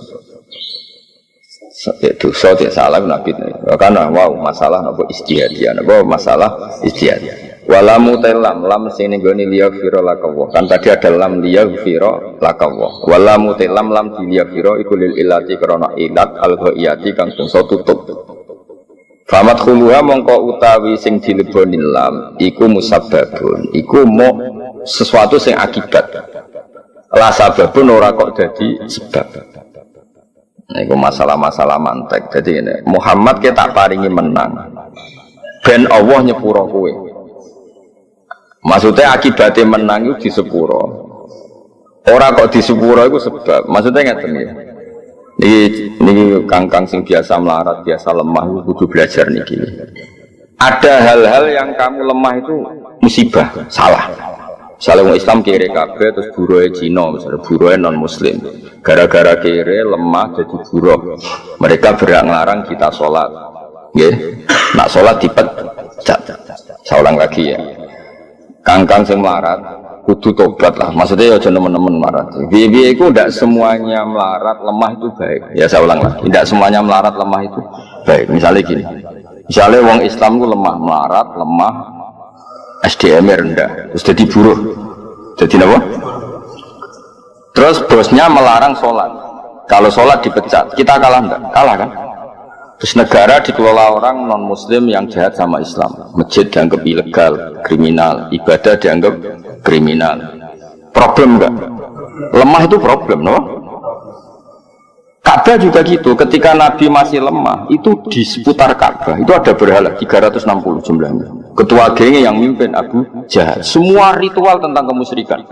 Dosa tidak salah Nabi karena wow masalah apa istihadian apa masalah istihadian walamu telam lam sini goni liyaghfira lakawah kan tadi ada lam liyaghfira lakawah walamu telam lam liyaghfira iku lil ilati karena ilat al ghaiyati kang bangsa tutup famat khuluha mongko utawi sing dileboni lam iku musabbabun iku mau sesuatu sing akibat la sababun ora kok dadi sebab. Nah, itu masalah-masalah mantek. Jadi ini Muhammad kita paringi menang. Ben Allah nyepuro kowe. Maksudnya akibatnya menang itu di sepuro. Orang kok di sepuro itu sebab. Maksudnya ngeten ya. Ini kangkang sing biasa melarat, biasa lemah itu kudu belajar niki. Ada hal-hal yang kamu lemah itu musibah, salah. Misalnya orang Islam kere kabeh terus buruhe Cina, misalnya buruhe non Muslim. Gara-gara kere lemah jadi buruh. Mereka berhak ngelarang kita sholat. Nggih. Nak sholat dipecat. Saya ulang lagi ya. Kangkang sing melarat kudu tobat lah. Maksudnya ya aja nemen-nemen melarat. Biye iku ndak semuanya melarat lemah itu baik. Ya saya ulang lagi. Ndak semuanya melarat lemah itu baik. Misalnya gini. Misalnya orang Islam itu lemah melarat, lemah SDM rendah, terus jadi buruh, jadi apa? Terus bosnya melarang sholat. Kalau sholat dipecat, kita kalah enggak? Kalah kan? Terus negara dikelola orang non Muslim yang jahat sama Islam. Masjid dianggap ilegal, kriminal, ibadah dianggap kriminal. Problem enggak? Lemah itu problem, no? Ka'bah juga gitu. Ketika Nabi masih lemah, itu di seputar Ka'bah itu ada berhala 360 jumlahnya. Ketua gengnya yang mimpin Abu Jahal. Semua ritual tentang kemusyrikan.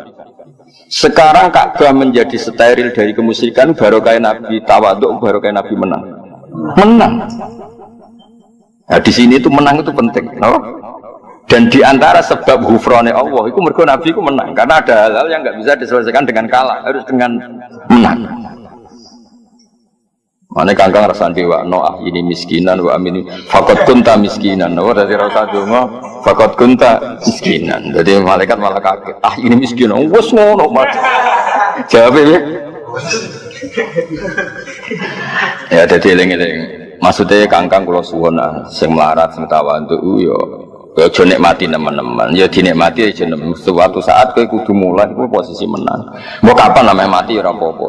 Sekarang Ka'bah menjadi steril dari kemusyrikan. Baru kayak Nabi tawaduk, baru kayak Nabi menang. Menang. Nah di sini itu menang itu penting, no? Dan di antara sebab ghufrane Allah, itu mergo Nabi itu menang. Karena ada hal-hal yang nggak bisa diselesaikan dengan kalah, harus dengan menang. Mana kangkang rasan dewa, noah ini miskinan, wa amini fakot kunta miskinan, no dari rasa dungo, fakot kunta miskinan. Jadi malaikat malah kaget, ini miskinan, wes ngono mat. Jawabnya, ya jadi eling-eling. Maksudnya kangkang kalau suwon sing melarat, sing tawadhu yo. Ya aja nikmati teman-teman, ya dinikmati aja suatu saat kowe kudu mulai kowe posisi menang. Mau kapan namanya mati ora apa-apa.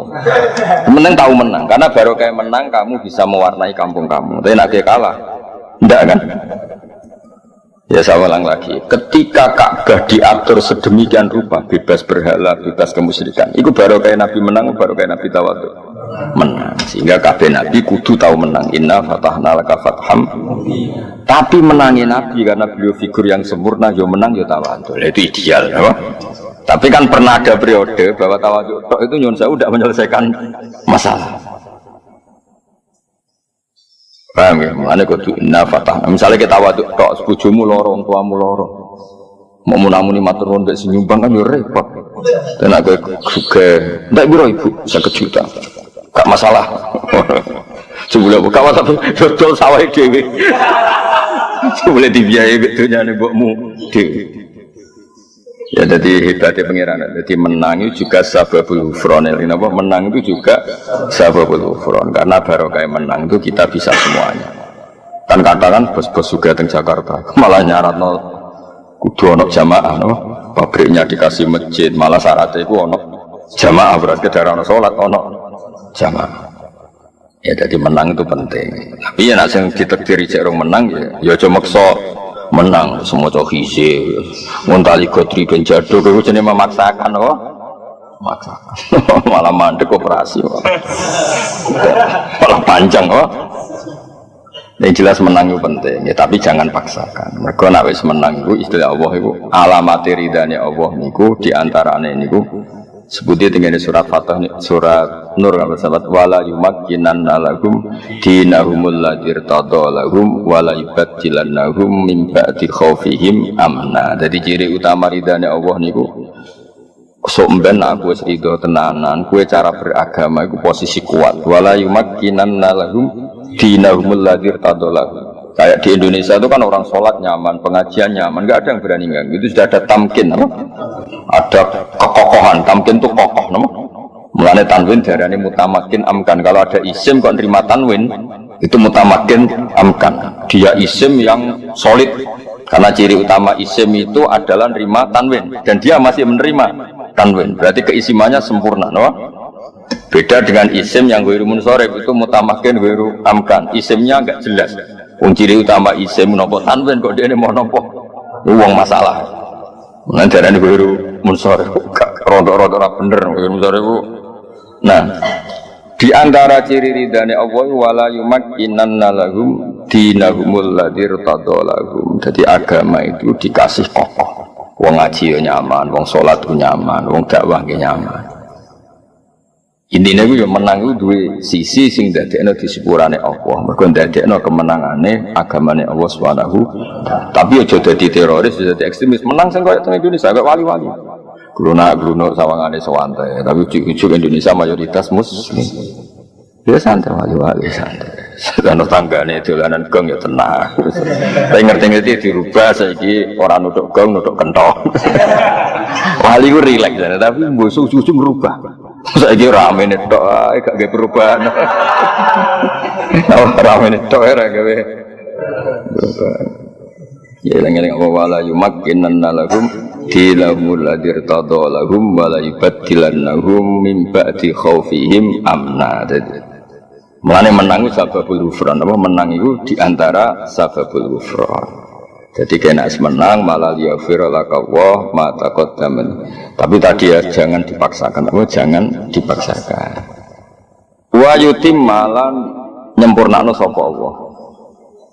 Menang tahu menang, karena baru kayak menang kamu bisa mewarnai kampung kamu. Tapi nek kalah ndak kan? Ya saya ulang lagi, ketika Ka'bah diatur sedemikian rupa, bebas berhala, bebas kemusyrikan, itu baru kayak Nabi menang, baru kayak Nabi tawadhu menang. Sehingga kabeh Nabi kudu tahu menang. Inna fatahna laka fatham. Tapi menangin Nabi karena beliau figur yang sempurna, yo menang yo tawadhu. Itu ideal, ya? Tapi kan pernah ada periode bahwa tawadhu itu nyuwun sewu tidak menyelesaikan masalah. Paham ya? Makanya kudu inna fatahna. Misalnya kita tawadhu tok bojomu loro, wong tuamu loro. Mau munamuni matur nuwun mbek nyumbang kan yo repot. Dan aku juga ndak biro ibu 1 juta. Gak masalah. Sebelum buka tapi dodol sawah dhewe. Sebelum dibiayai betulnya mbokmu dhewe. Ya jadi hebatnya pengiran. Jadi menang itu juga sababul ghufran. Apa menang itu juga sababul ghufran karena barokah menang itu kita bisa semuanya. Kan katakan bos-bos juga di Jakarta malah nyaratno kudu ono jamaah no. Pabriknya dikasih masjid malah syaratnya itu ono jamaah berarti dari ono sholat ono Jangan. Ya jadi menang itu penting. Tapi ya nak sing ditakdiri cek orang menang ya aja maksa menang semua cok hise. Ngontali godri ben jado kuwi jenenge memaksakan apa? Maksakan. Malah mandek operasi. Malah panjang kok. Yang jelas menang itu penting, ya, tapi jangan paksakan. Mereka nak wis menang itu istilah Allah itu alamat ridane Allah niku diantarane niku sebutnya dengan surat Fatah, surat Nur kalau sahabat wala yumakkinanna lahum dinahumul ladzi irtada lahum wala yubaddilannahum min ba'di khaufihim amna. Jadi ciri utama ridane Allah niku sok ben aku wis ridho tenanan, kue cara beragama iku posisi kuat. Wala yumakkinanna lahum dinahumul ladzi irtada lahum. Kayak di Indonesia itu kan orang sholat nyaman, pengajian nyaman, nggak ada yang berani ganggu. Itu sudah ada tamkin, apa? Ada kekokohan. Tamkin itu kokoh, nama. Mulane tanwin darane mutamakin amkan. Kalau ada isim kok nerima tanwin, itu mutamakin amkan. Dia isim yang solid. Karena ciri utama isim itu adalah nerima tanwin dan dia masih menerima tanwin. Berarti keisimannya sempurna, nama. Beda dengan isim yang ghairu munsharif itu mutamakin ghairu amkan. Isimnya enggak jelas. Ciri utama isim nopo tanwin kok dia ini mau nopo uang masalah. Nanti ada nih baru munsor, rodo-rodo bener munsor itu. Nah, di antara ciri ridane Allah wala yumakkinanna lahum dinahumul ladzi irtada lahum. Jadi agama itu dikasih kokoh. Wong ngaji nyaman, wong salat nyaman, wong dakwah nyaman. Intinya gue menang itu dua sisi sing dadekno di sepurane Allah. Mergo dadekno kemenangane agamane Allah Subhanahu. Tapi aja dadi teroris, dadi ekstremis. Menang sing koyo teng Indonesia kok wali-wali. Gluna-gluna sawangane sewantai, tapi ujug-ujug Indonesia mayoritas muslim. Ya santai wali-wali santai. Sedana tanggane dolanan gong ya tenang. Tapi ngerti-ngerti dirubah saiki ora nutuk gong, nutuk kenthong. Wali ku rileks tapi mbok ujug ngerubah. Saiki rame netok ae gak gawe perubahan. Rame netok ora gawe. Ya eling-eling apa wala yumakkinanna lahum dinahumul ladzi irtada lahum wala yubaddilannahum min ba'di khaufihim amna. Mulane menang itu sababul ghufran. Apa menang itu diantara sababul ghufran. Jadi kena menang malah liyaghfir laka Allah ma taqaddama. Tapi tadi ya jangan dipaksakan. Apa jangan dipaksakan. Wa yutim malan nyempurnakno sapa Allah.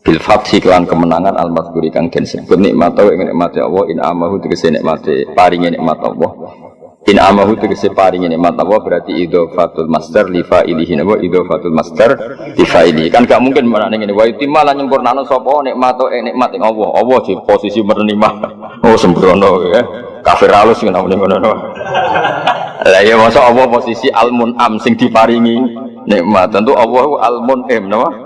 Bil fathi kelan kemenangan al-mazkuri kang den sebut nikmat wa nikmate Allah in amahu tegese nikmate paringe nikmat Allah. In amahu tegese paringe nikmat Allah berarti idhofatul masdar li fa'ilihi wa idhofatul masdar li fa'ilihi. Kan gak mungkin menane ngene wa yutimma lan nyempurnakno sapa nikmat nikmat ing Allah. Allah di posisi menerima. Oh sembrono ya. Kafir halus ngono ngono. Lah ya masa Allah posisi al-mun'am sing diparingi nikmat. Tentu Allah al-mun'im napa?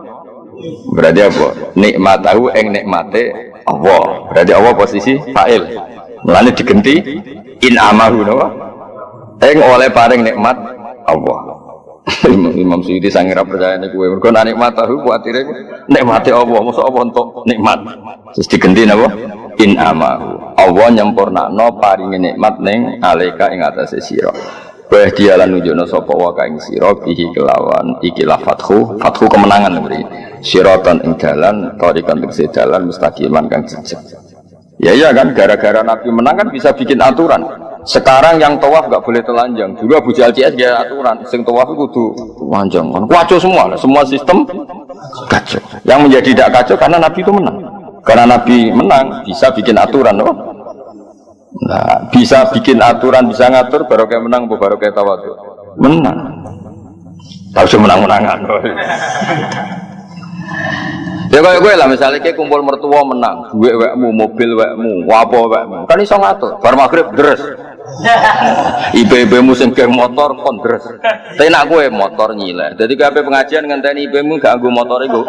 Berarti apa? Nikmatahu ing nikmate Allah. Berarti Allah posisi fa'il. Mulane digenti in amahu napa? Oleh paring nikmat Allah. Imam Suyuti sange ra percaya niku kowe. Mergo nek nikmat tahu kuwatire nikmate Allah, mosok apa entuk nikmat. Terus digenti napa? In amahu. Allah nyempurnakno paringe nikmat ning alika ing atase sira. Wa dialan nunjukna sapa wa ka ing sira bihi kelawan iki la fathu kemenangan mriki. Siratan ing dalan, tarikan tegese dalan mustaqiman kang jejeg. Ya iya kan gara-gara Nabi menang kan bisa bikin aturan. Sekarang yang tawaf nggak boleh telanjang. Dulu Abu Jahal CS dia aturan, sing tawaf itu kudu telanjang. Kacau semua sistem kacau. Yang menjadi tidak kacau karena Nabi itu menang. Karena Nabi menang bisa bikin aturan, loh. Nah, bisa bikin aturan, bisa ngatur baru kayak menang, baru kayak tawaf. Menang. Harus menang-menangan. Ya kayak gue lah misalnya kayak kumpul mertua menang, duit wekmu, mobil wekmu, wapo wekmu, kan iso ngatur. Bar maghrib deres. Ibu-ibumu sing geng motor kon deres. Tapi nak gue motor nyileh. Jadi kayak pengajian ngenteni ibumu gak nggo motore nggo.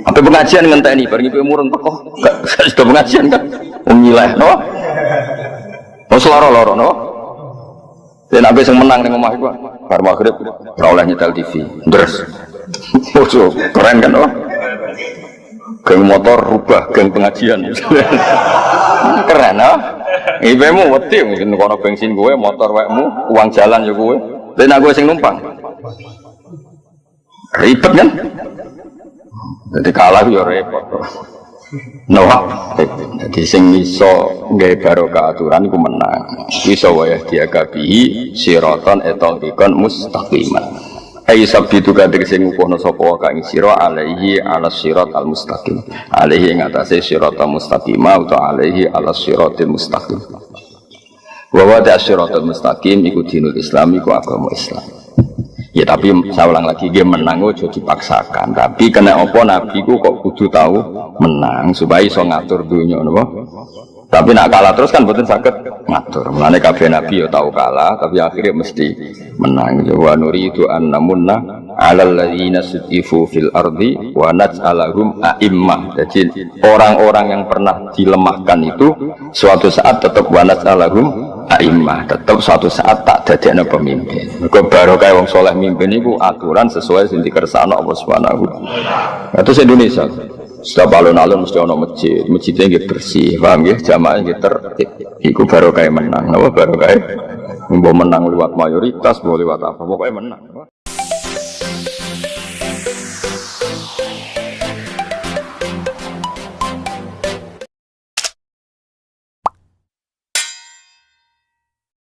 Apa pengajian ngenteni bar ibumu reng teko. Gak sudah pengajian kan. Wong nyileh, no? Wong loro-loro, no? Tapi nak sing menang ning omah iku bar maghrib ora oleh nyetel TV. Deres. Ojo, keren kan, no? Geng motor rubah geng pengajian. Keren ah. Ibemu wedi mungkin kono bensin gue, motor wekmu, uang jalan ya gue. Tapi nak gue sing numpang. Ribet kan? Jadi kalah yo repot. Noah, jadi sing iso nggawe barokah aturan iku menang. Iso wayah diagabihi siratan etongikon mustaqiman. Ai sabitu kadir sing ngukuhna sapa wa kang sira alaihi ala sirat al mustaqim. Alaihi ing atase siratal mustaqimah utawa alaihi ala siratil mustaqim. Wa wada siratal mustaqim iku dinul Islam iku agama Islam. Ya tapi saya ulang lagi dia menang ojo dipaksakan. Tapi kena apa nabi ku kok kudu tahu menang supaya iso ngatur dunia napa. Tapi nak kalah terus kan mboten saged ngatur. Mulane kabeh nabi ya tahu kalah tapi akhirnya mesti menang. Wa nuridu an namunna 'alal ladzina sutifu fil ardi wa naj'alahum a'immah. Jadi orang-orang yang pernah dilemahkan itu suatu saat tetap wa naj'alahum a'immah, tetap suatu saat tak dadekno pemimpin. Mergo barokah wong saleh mimpin iku aturan sesuai sing dikersakno Allah Subhanahu. Itu Indonesia. Setiap alun-alun mesti ono masjid, masjidnya nggih bersih, paham nggih, jamaah nggih tertib. Iku barokah menang. Napa barokah? Mbok menang lewat mayoritas, mbok lewat apa, pokoknya menang.